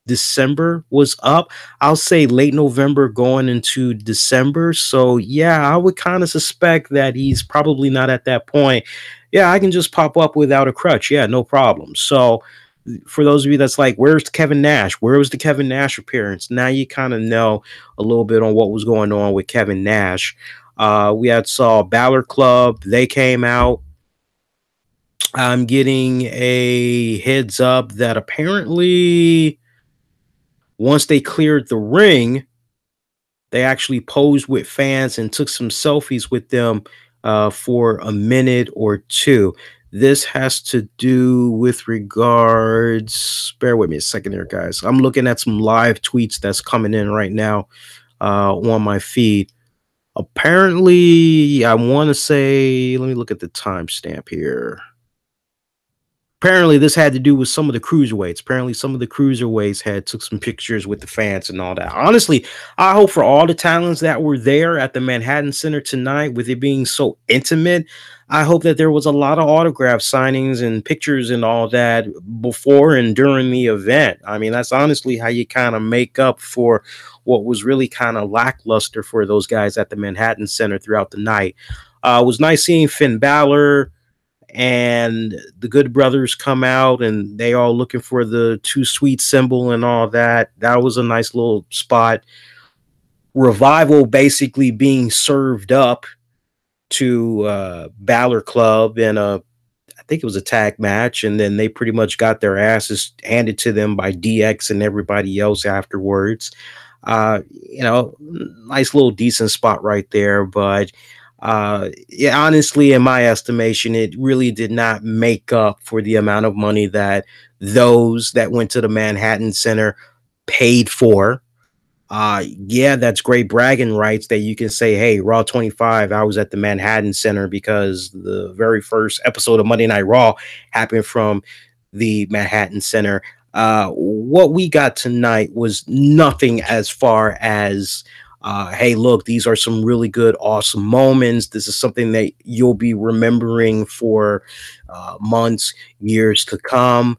December was up. I'll say late November going into December. So yeah, I would kind of suspect that he's probably not at that point. Yeah, I can just pop up without a crutch. Yeah, no problem. So for those of you that's like, where's Kevin Nash? Where was the Kevin Nash appearance? Now you kind of know a little bit on what was going on with Kevin Nash. We had saw Balor Club. They came out. I'm getting a heads up that apparently once they cleared the ring, they actually posed with fans and took some selfies with them for a minute or two. This has to do with regards. Bear with me a second here, guys. I'm looking at some live tweets that's coming in right now on my feed. Apparently, I want to say, let me look at the timestamp here. Apparently, this had to do with some of the cruiserweights. Apparently, some of the cruiserweights had took some pictures with the fans and all that. Honestly, I hope for all the talents that were there at the Manhattan Center tonight, with it being so intimate, I hope that there was a lot of autograph signings and pictures and all that before and during the event. I mean, that's honestly how you kind of make up for what was really kind of lackluster for those guys at the Manhattan Center throughout the night. It was nice seeing Finn Balor and the Good Brothers come out, and they all looking for the Too Sweet symbol and all that. That was a nice little spot. Revival basically being served up to Balor Club in I think it was a tag match, and then they pretty much got their asses handed to them by DX and everybody else afterwards. Nice little decent spot right there, but yeah, honestly, in my estimation, it really did not make up for the amount of money that those that went to the Manhattan Center paid for. Yeah, that's great bragging rights that you can say, hey, Raw 25, I was at the Manhattan Center because the very first episode of Monday Night Raw happened from the Manhattan Center. What we got tonight was nothing as far as hey, look, these are some really good, awesome moments. This is something that you'll be remembering for months, years to come.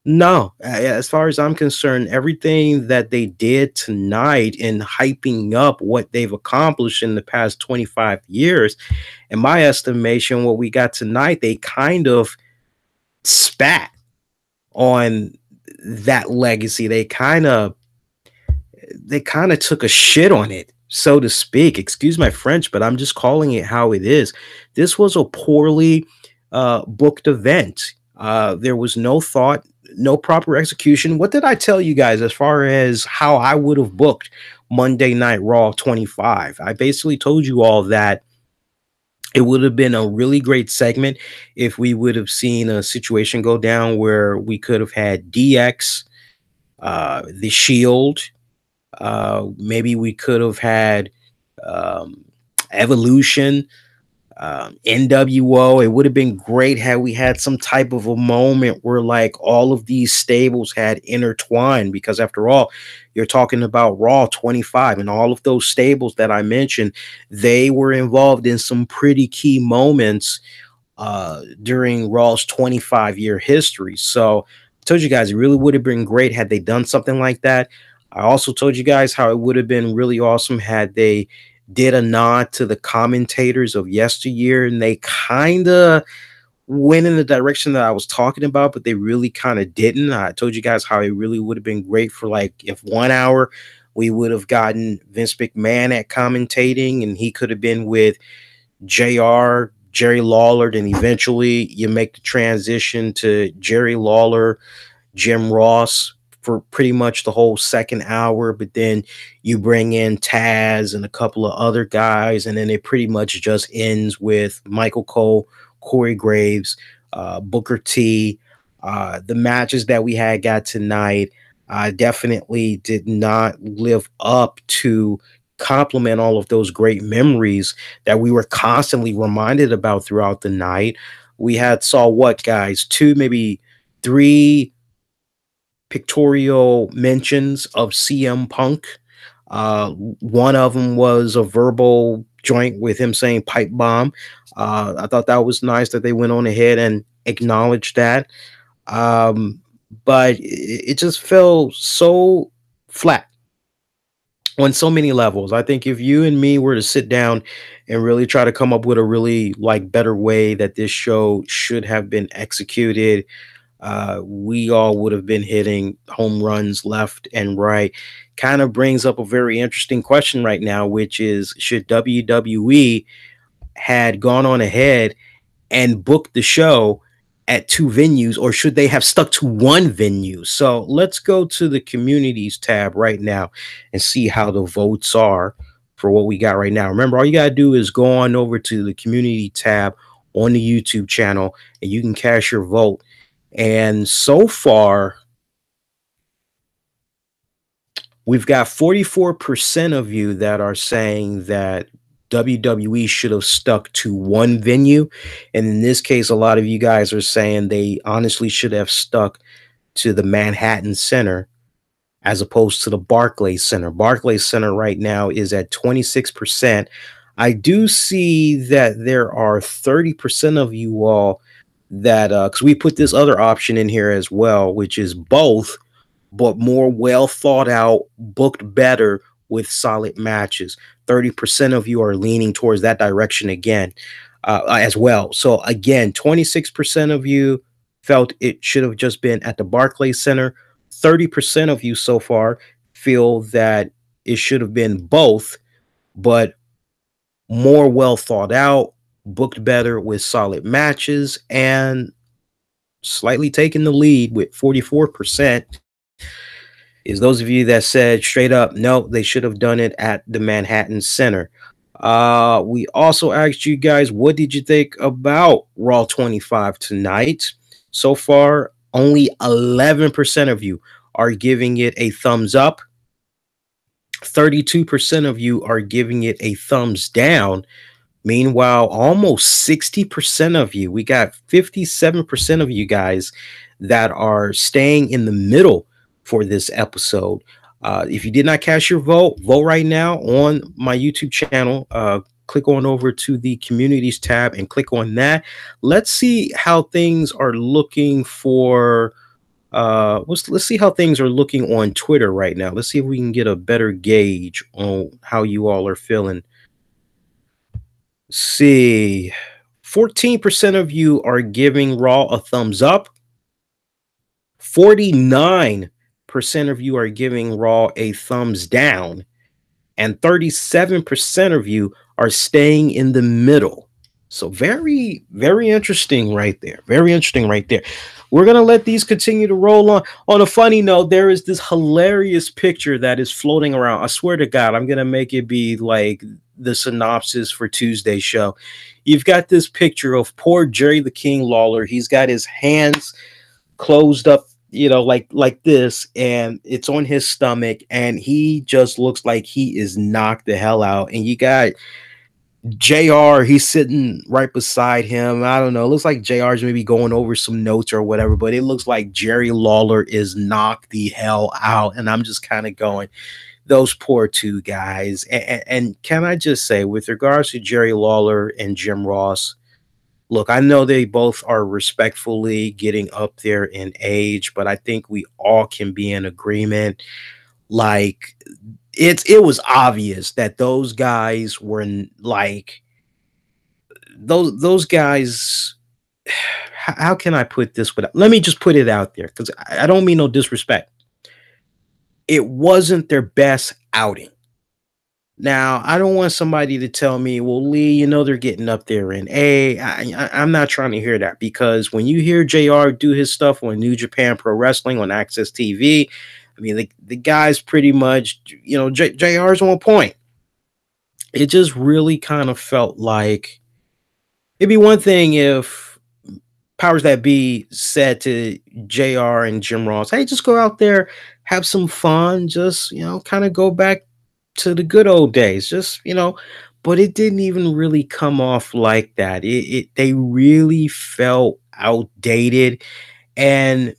No, as far as I'm concerned, everything that they did tonight in hyping up what they've accomplished in the past 25 years, in my estimation, what we got tonight, they kind of spat on that legacy. They kind of took a shit on it, so to speak. Excuse my French, but I'm just calling it how it is. This was a poorly booked event. There was no thought, no proper execution. What did I tell you guys as far as how I would have booked Monday Night Raw 25? I basically told you all that it would have been a really great segment if we would have seen a situation go down where we could have had DX, the Shield, maybe we could have had Evolution, NWO. It would have been great had we had some type of a moment where like all of these stables had intertwined, because after all, you're talking about Raw 25 and all of those stables that I mentioned, they were involved in some pretty key moments during Raw's 25-year history. So I told you guys, it really would have been great had they done something like that. I also told you guys how it would have been really awesome had they did a nod to the commentators of yesteryear, and they kind of went in the direction that I was talking about, but they really kind of didn't. I told you guys how it really would have been great for, like, if 1 hour we would have gotten Vince McMahon at commentating, and he could have been with JR, Jerry Lawler, and eventually you make the transition to Jerry Lawler, Jim Ross for pretty much the whole second hour, but then you bring in Taz and a couple of other guys, and then it pretty much just ends with Michael Cole, Corey Graves, Booker T. The matches that we had got tonight definitely did not live up to complement all of those great memories that we were constantly reminded about throughout the night. We had saw what, guys, two, maybe three pictorial mentions of CM Punk. One of them was a verbal joint with him saying pipe bomb. I thought that was nice that they went on ahead and acknowledged that. Um, but it just felt so flat on so many levels. I think if you and me were to sit down and really try to come up with a really, like, better way that this show should have been executed, we all would have been hitting home runs left and right. Kind of brings up a very interesting question right now, which is, should WWE had gone on ahead and booked the show at two venues, or should they have stuck to one venue? So let's go to the communities tab right now and see how the votes are for what we got right now. Remember, all you got to do is go on over to the community tab on the YouTube channel and you can cast your vote. And so far, we've got 44% of you that are saying that WWE should have stuck to one venue. And in this case, a lot of you guys are saying they honestly should have stuck to the Manhattan Center as opposed to the Barclays Center. Barclays Center right now is at 26%. I do see that there are 30% of you all that, because we put this other option in here as well, which is both, but more well thought out, booked better with solid matches. 30% of you are leaning towards that direction again, as well. So again, 26% of you felt it should have just been at the Barclays Center. 30% of you so far feel that it should have been both, but more well thought out, booked better with solid matches, and slightly taking the lead with 44% is those of you that said straight up, no, they should have done it at the Manhattan Center. We also asked you guys, what did you think about Raw 25 tonight? So far, only 11% of you are giving it a thumbs up. 32% of you are giving it a thumbs down. Meanwhile, almost 60% of you, we got 57% of you guys that are staying in the middle for this episode. If you did not cast your vote, vote right now on my YouTube channel. Click on over to the communities tab and click on that. Let's see how things are looking for let's see how things are looking on Twitter right now. Let's see if we can get a better gauge on how you all are feeling. See, 14% of you are giving Raw a thumbs up. 49% of you are giving Raw a thumbs down. And 37% of you are staying in the middle. So very, very interesting right there. Very interesting right there. We're going to let these continue to roll on. On a funny note, there is this hilarious picture that is floating around. I swear to God, I'm going to make it be like the synopsis for Tuesday's show. You've got this picture of poor Jerry the King Lawler. He's got his hands closed up, you know, like this, and it's on his stomach, and he just looks like he is knocked the hell out. And you got JR, he's sitting right beside him. I don't know, it looks like JR's maybe going over some notes or whatever, but it looks like Jerry Lawler is knocked the hell out. And I'm just kind of going, those poor two guys. And can I just say, with regards to Jerry Lawler and Jim Ross, look, I know they both are respectfully getting up there in age, but I think we all can be in agreement. Like it was obvious that those guys were like those guys. How can I put this without, let me just put it out there because I don't mean no disrespect. It wasn't their best outing. Now, I don't want somebody to tell me, well, Lee, they're getting up there in I'm not trying to hear that, because when you hear JR do his stuff on New Japan Pro Wrestling on Access TV, I mean, the guy's pretty much, JR's on point. It just really kind of felt like it'd be one thing if powers that be said to JR and Jim Ross, hey, just go out there, have some fun, just, kind of go back to the good old days, just, but it didn't even really come off like that. They really felt outdated, and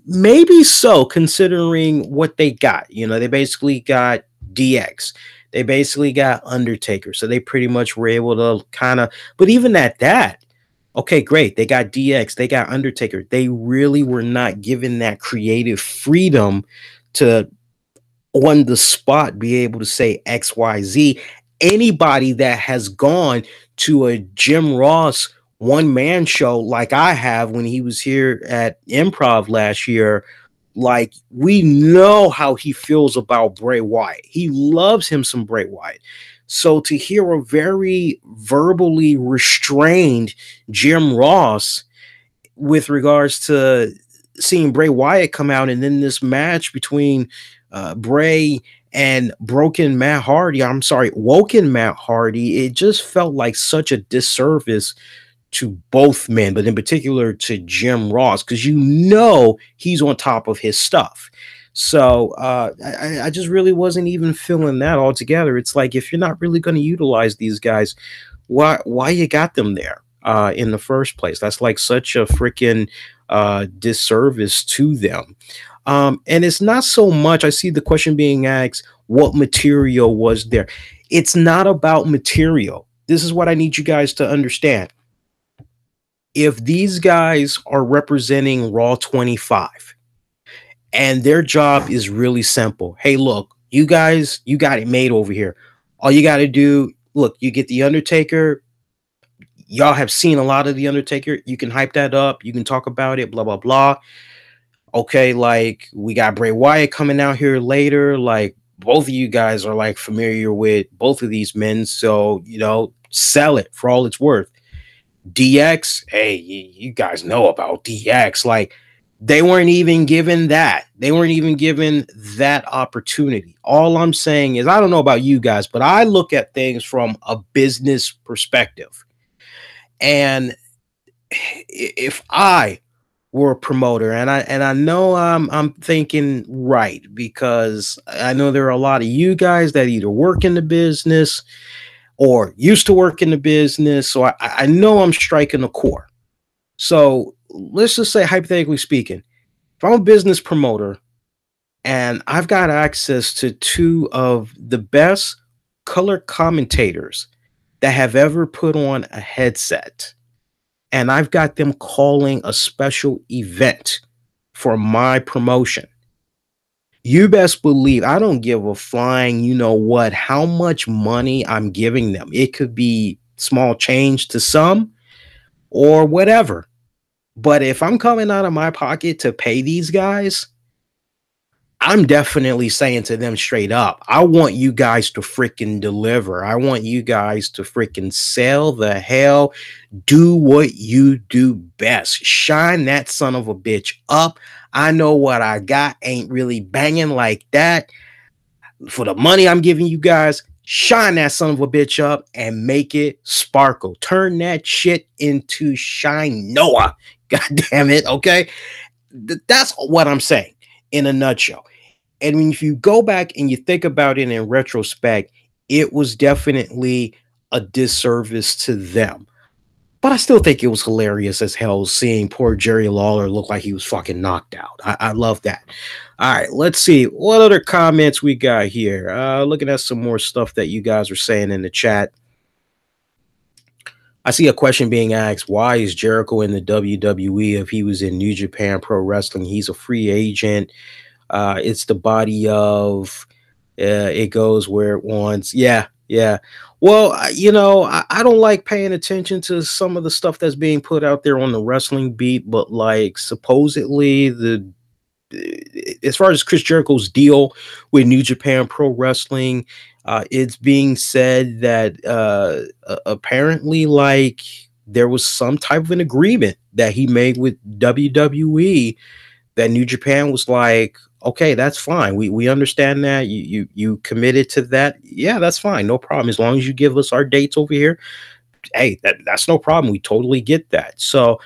maybe so, considering what they got. They basically got DX. They basically got Undertaker. So they pretty much were able to kind of, but even at that, okay, great. They got DX, they got Undertaker. They really were not given that creative freedom to on the spot be able to say XYZ. Anybody that has gone to a Jim Ross one-man show like I have when he was here at Improv last year, like, we know how he feels about Bray Wyatt. He loves him some Bray Wyatt. So to hear a very verbally restrained Jim Ross with regards to seeing Bray Wyatt come out, and then this match between Bray and woken Matt Hardy, it just felt like such a disservice to both men, but in particular to Jim Ross, because he's on top of his stuff. So I just really wasn't even feeling that altogether. It's like, if you're not really going to utilize these guys, why you got them there in the first place? That's like such a freaking disservice to them. And it's not so much, I see the question being asked, what material was there? It's not about material. This is what I need you guys to understand. If these guys are representing Raw 25 and their job is really simple, hey, look, you guys, you got it made over here. All you got to do, look, you get the Undertaker. Y'all have seen a lot of the Undertaker. You can hype that up. You can talk about it, blah, blah, blah. Okay, like, we got Bray Wyatt coming out here later. Like, both of you guys are like familiar with both of these men. So, sell it for all it's worth. DX, hey, you guys know about DX. Like, they weren't even given that. They weren't even given that opportunity. All I'm saying is, I don't know about you guys, but I look at things from a business perspective. And if I were a promoter, and I know I'm thinking right, because I know there are a lot of you guys that either work in the business or used to work in the business. So I know I'm striking a chord. So let's just say, hypothetically speaking, if I'm a business promoter and I've got access to two of the best color commentators that have ever put on a headset, and I've got them calling a special event for my promotion, you best believe I don't give a flying, how much money I'm giving them. It could be small change to some or whatever. But if I'm coming out of my pocket to pay these guys, I'm definitely saying to them straight up, I want you guys to freaking deliver. I want you guys to freaking sell the hell. Do what you do best. Shine that son of a bitch up. I know what I got ain't really banging like that. For the money I'm giving you guys, shine that son of a bitch up and make it sparkle. Turn that shit into shine Noah. God damn it. Okay. That's what I'm saying in a nutshell. And if you go back and you think about it in retrospect, it was definitely a disservice to them. But I still think it was hilarious as hell seeing poor Jerry Lawler look like he was fucking knocked out. I love that. All right, let's see. What other comments we got here? Looking at some more stuff that you guys are saying in the chat. I see a question being asked, why is Jericho in the WWE if he was in New Japan Pro Wrestling? He's a free agent. It's the body of it goes where it wants. Yeah, yeah. Well, I don't like paying attention to some of the stuff that's being put out there on the wrestling beat, but like supposedly as far as Chris Jericho's deal with New Japan Pro Wrestling, it's being said that apparently, like, there was some type of an agreement that he made with WWE that New Japan was like, okay, that's fine. We understand that you committed to that. Yeah, that's fine, no problem. As long as you give us our dates over here, hey, that's no problem. We totally get that. So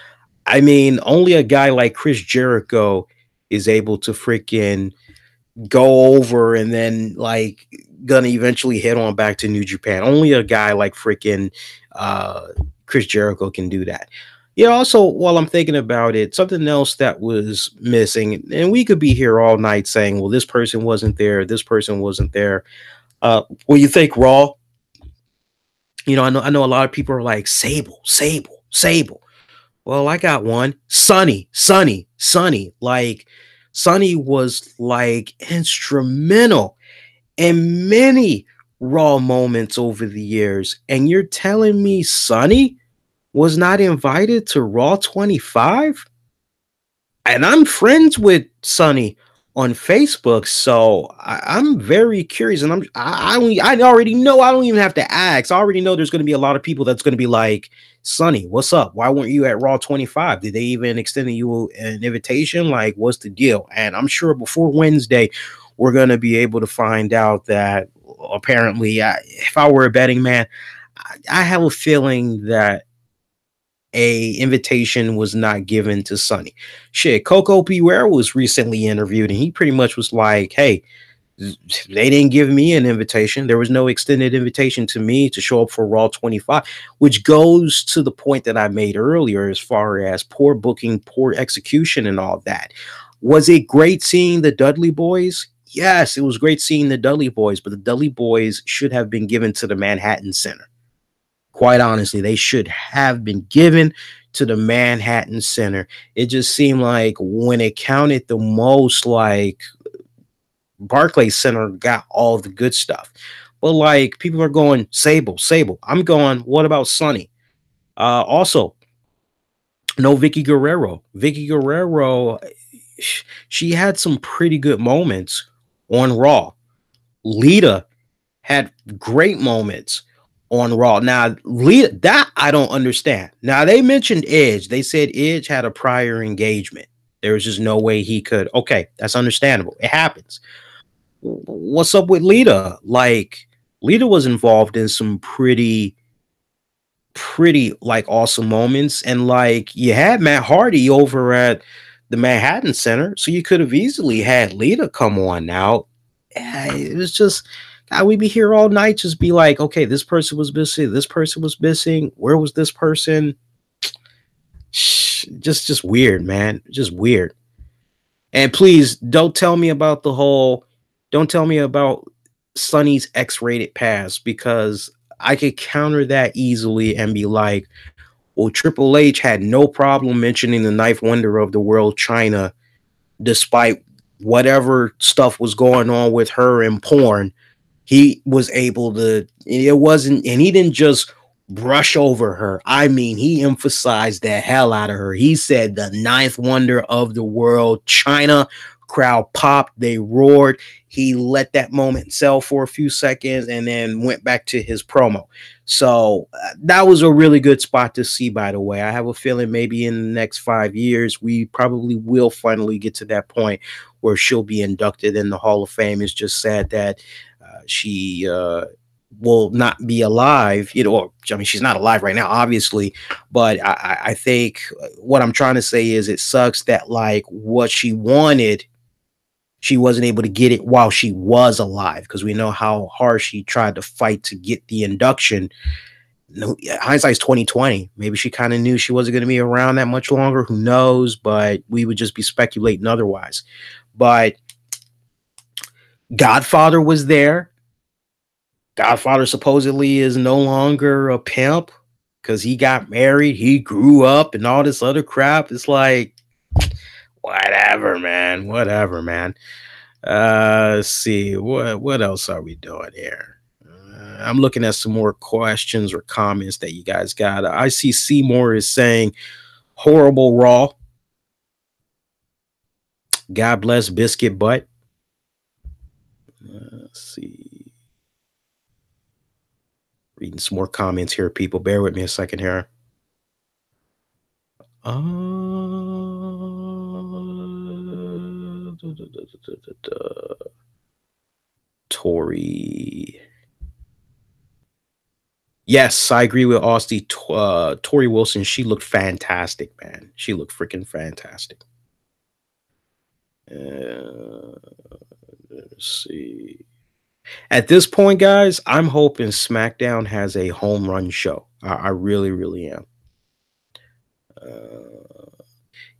I mean, only a guy like Chris Jericho is able to freaking go over and then like gonna eventually head on back to New Japan. Only a guy like freaking uh Chris Jericho can do that. Yeah, also while I'm thinking about it, something else that was missing, and we could be here all night saying, well, this person wasn't there, this person wasn't there. Well, you think Raw, I know a lot of people are like Sable, Sable, Sable. Well, I got one. Sonny, Sonny, Sonny. Like, Sonny was like instrumental in many Raw moments over the years. And you're telling me Sonny was not invited to Raw 25? And I'm friends with Sonny on Facebook, so I'm very curious, and I already know. I don't even have to ask. I already know there's going to be a lot of people that's going to be like, "Sonny, what's up? Why weren't you at Raw 25? Did they even extend you an invitation? Like, what's the deal?" And I'm sure before Wednesday, we're going to be able to find out that apparently, if I were a betting man, I have a feeling that a invitation was not given to Sonny. Shit, Coco Beware was recently interviewed, and he pretty much was like, "Hey, they didn't give me an invitation. There was no extended invitation to me to show up for Raw 25," which goes to the point that I made earlier as far as poor booking, poor execution, and all that. Was it great seeing the Dudley Boys? Yes, it was great seeing the Dudley Boys, but the Dudley Boys should have been given to the Manhattan Center. Quite honestly, they should have been given to the Manhattan Center. It just seemed like when it counted the most, like Barclays Center got all the good stuff. But like people are going Sable, Sable. I'm going, what about Sonny? Also, no Vicky Guerrero. Vicky Guerrero, she had some pretty good moments on Raw. Lita had great moments on Raw. Now, Lita, that I don't understand. Now, they mentioned Edge. They said Edge had a prior engagement. There was just no way he could. Okay, that's understandable. It happens. What's up with Lita? Like, Lita was involved in some pretty like awesome moments, and like you had Matt Hardy over at the Manhattan Center, so you could have easily had Lita come on now. It was just, God, we'd be here all night, just be like, okay, this person was missing, this person was missing, where was this person? Just weird, man, just weird. And please don't tell me about Sonny's X-rated pass, because I could counter that easily and be like, well, Triple H had no problem mentioning the ninth wonder of the world, China, despite whatever stuff was going on with her in porn. He was able to, it wasn't, and he didn't just brush over her. I mean, he emphasized the hell out of her. He said the ninth wonder of the world, China. Crowd popped, they roared. He let that moment sell for a few seconds and then went back to his promo. So that was a really good spot to see, by the way. I have a feeling maybe in the next 5 years, we probably will finally get to that point where she'll be inducted in the Hall of Fame. It's just sad that she will not be alive, or I mean, she's not alive right now, obviously, but I think what I'm trying to say is it sucks that like what she wanted, she wasn't able to get it while she was alive, because we know how hard she tried to fight to get the induction. No, hindsight's 2020. Maybe she kind of knew she wasn't going to be around that much longer. Who knows? But we would just be speculating otherwise. But Godfather was there. Godfather supposedly is no longer a pimp because he got married, he grew up, and all this other crap. It's like, whatever, man. Whatever, man. Let's see what else are we doing here? I'm looking at some more questions or comments that you guys got. I see Seymour is saying horrible raw. God bless biscuit butt. Let's see. Reading some more comments here, people. Bear with me a second here. Tori. Yes, I agree with Austin. Tori Wilson, she looked fantastic, man. She looked freaking fantastic. Let's see. At this point, guys, I'm hoping SmackDown has a home run show. I really, really am.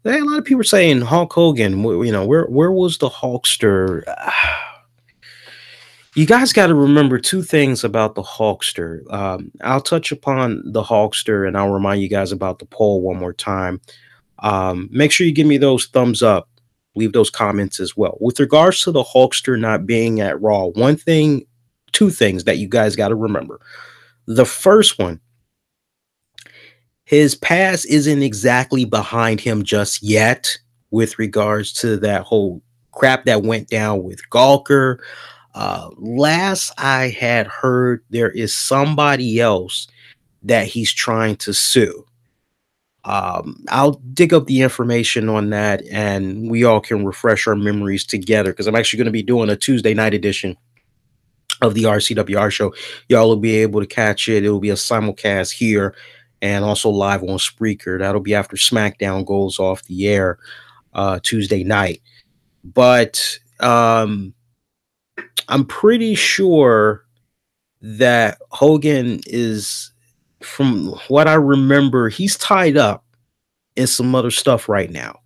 A lot of people are saying Hulk Hogan. You know, where was the Hulkster? You guys got to remember two things about the Hulkster. I'll touch upon the Hulkster, and I'll remind you guys about the poll one more time. Make sure you give me those thumbs up. Leave those comments as well. With regards to the Hulkster not being at Raw, two things that you guys got to remember. The first one, his past isn't exactly behind him just yet with regards to that whole crap that went down with Gawker. Last I had heard, there is somebody else that he's trying to sue. I'll dig up the information on that and we all can refresh our memories together because I'm actually going to be doing a Tuesday night edition of the RCWR show. Y'all will be able to catch it. It will be a simulcast here and also live on Spreaker. That'll be after SmackDown goes off the air Tuesday night. But I'm pretty sure that Hogan is, from what I remember, he's tied up in some other stuff right now.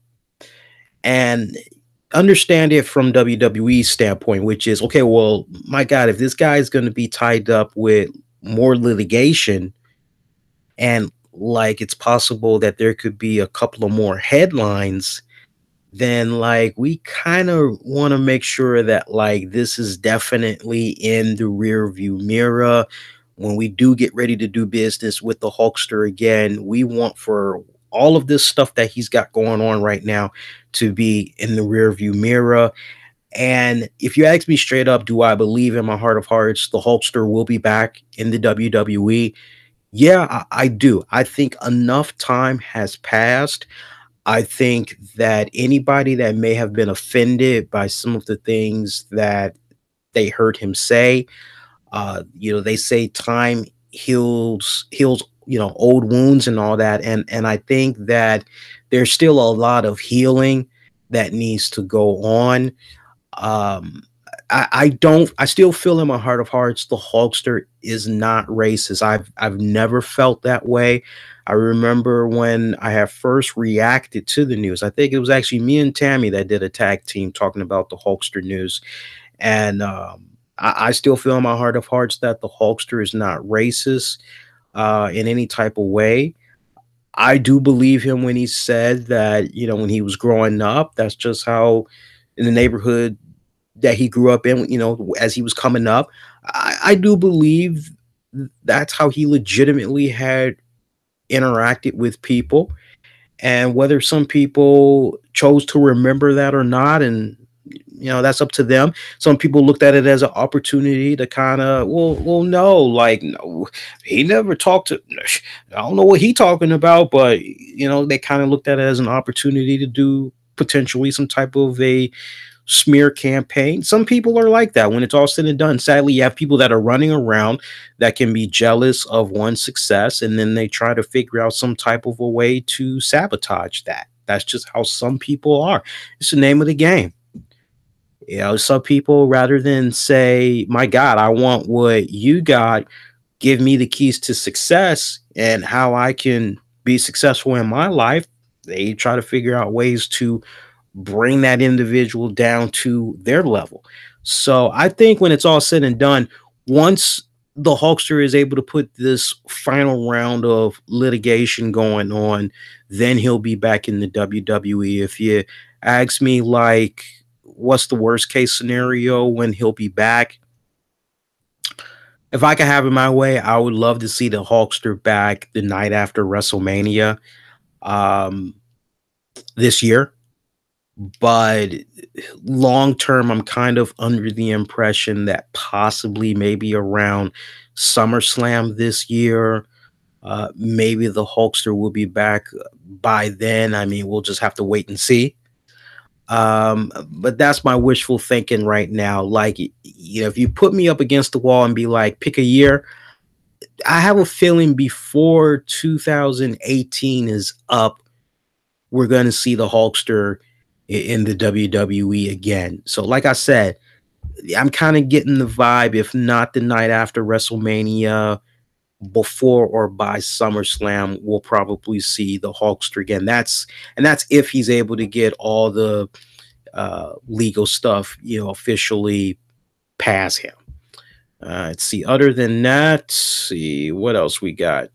And understand it from WWE's standpoint, which is, okay, well, my God, if this guy is going to be tied up with more litigation and like it's possible that there could be a couple of more headlines, then like we kind of want to make sure that like this is definitely in the rear view mirror. When we do get ready to do business with the Hulkster again, we want for all of this stuff that he's got going on right now to be in the rear view mirror. And if you ask me straight up, do I believe in my heart of hearts the Hulkster will be back in the WWE? Yeah, I do. I think enough time has passed. I think that anybody that may have been offended by some of the things that they heard him say, they say time heals, old wounds and all that. And I think that there's still a lot of healing that needs to go on. I still feel in my heart of hearts the Hulkster is not racist. I've never felt that way. I remember when I have first reacted to the news. I think it was actually me and Tammy that did a tag team talking about the Hulkster news. And I still feel in my heart of hearts that the Hulkster is not racist in any type of way. I do believe him when he said that, when he was growing up, that's just how in the neighborhood that he grew up in, as he was coming up. I do believe that's how he legitimately had interacted with people. And whether some people chose to remember that or not, and that's up to them. Some people looked at it as an opportunity to kind of, no, he never talked to, I don't know what he talking about, but they kind of looked at it as an opportunity to do potentially some type of a smear campaign. Some people are like that when it's all said and done. Sadly, you have people that are running around that can be jealous of one's success, and then they try to figure out some type of a way to sabotage that. That's just how some people are. It's the name of the game. Some people, rather than say, my God, I want what you got, give me the keys to success and how I can be successful in my life, they try to figure out ways to bring that individual down to their level. So I think when it's all said and done, once the Hulkster is able to put this final round of litigation going on, then he'll be back in the WWE. If you ask me, like, what's the worst case scenario when he'll be back? If I could have it my way, I would love to see the Hulkster back the night after WrestleMania um, this year. But long term, I'm kind of under the impression that possibly maybe around SummerSlam this year, maybe the Hulkster will be back by then. I mean, we'll just have to wait and see. But that's my wishful thinking right now. Like, you know, if you put me up against the wall and be like, pick a year, I have a feeling before 2018 is up, we're going to see the Hulkster in the WWE again. So, like I said, I'm kind of getting the vibe, if not the night after WrestleMania, before or by SummerSlam, we'll probably see the Hulkster again. That's if he's able to get all the legal stuff, you know, officially past him. Let's see. Other than that, let's see what else we got.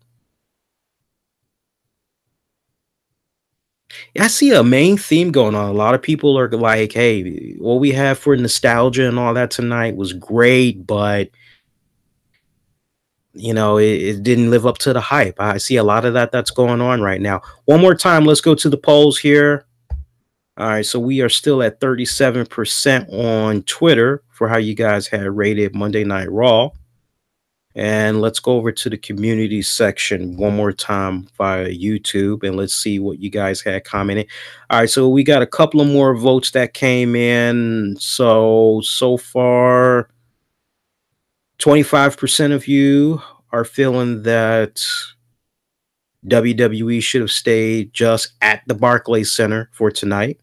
Yeah, I see a main theme going on. A lot of people are like, "Hey, what we have for nostalgia and all that tonight was great, but you know, it didn't live up to the hype." I see a lot of that's going on right now. One more time, let's go to the polls here. All right, so we are still at 37% on Twitter for how you guys had rated Monday Night Raw. And let's go over to the community section one more time via YouTube, and let's see what you guys had commented. All right, so we got a couple of more votes that came in. So far, 25% of you are feeling that WWE should have stayed just at the Barclays Center for tonight.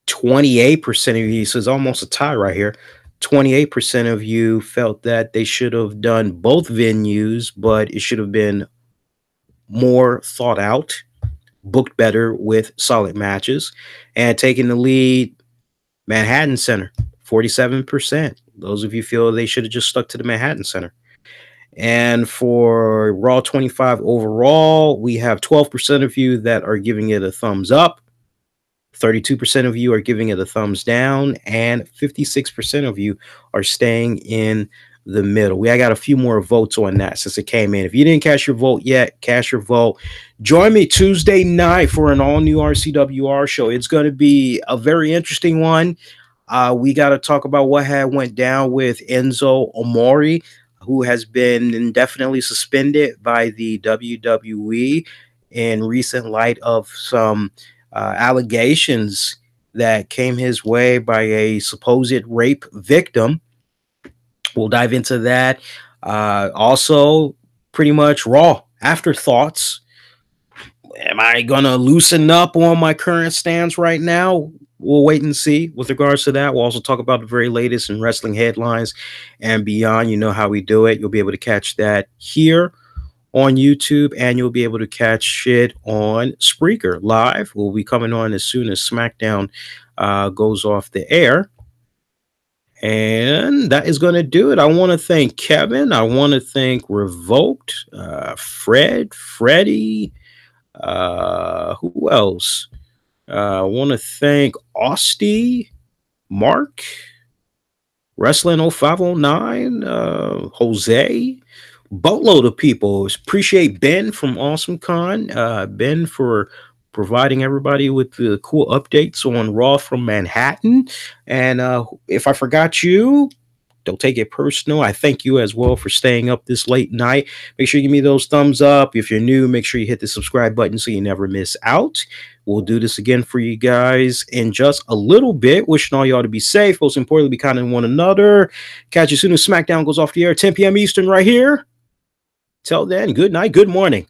28% of you, so it's almost a tie right here. 28% of you felt that they should have done both venues, but it should have been more thought out, booked better with solid matches. And taking the lead, Manhattan Center, 47%. Those of you feel they should have just stuck to the Manhattan Center. And for Raw 25 overall, we have 12% of you that are giving it a thumbs up. 32% of you are giving it a thumbs down, and 56% of you are staying in the middle. I got a few more votes on that since it came in. If you didn't cast your vote yet, cast your vote. Join me Tuesday night for an all-new RCWR show. It's going to be a very interesting one. We got to talk about what had went down with Enzo Amore, who has been indefinitely suspended by the WWE in recent light of some allegations that came his way by a supposed rape victim. We'll dive into that. Also, pretty much Raw afterthoughts. Am I going to loosen up on my current stance right now? We'll wait and see with regards to that. We'll also talk about the very latest in wrestling headlines and beyond. You know how we do it. You'll be able to catch that here on YouTube, and you'll be able to catch it on Spreaker live. We'll be coming on as soon as SmackDown goes off the air. And that is going to do it. I want to thank Kevin. I want to thank Revoked, Freddie. Who else? I want to thank Austie, Mark, Wrestling 0509, Jose. Boatload of people. Appreciate Ben from Awesome Con. Ben for providing everybody with the cool updates on Raw from Manhattan. And if I forgot you, don't take it personal. I thank you as well for staying up this late night. Make sure you give me those thumbs up. If you're new, make sure you hit the subscribe button so you never miss out. We'll do this again for you guys in just a little bit. Wishing all y'all to be safe. Most importantly, be kind to one another. Catch you as soon as SmackDown goes off the air, 10 p.m. Eastern right here. Till then, good night, good morning.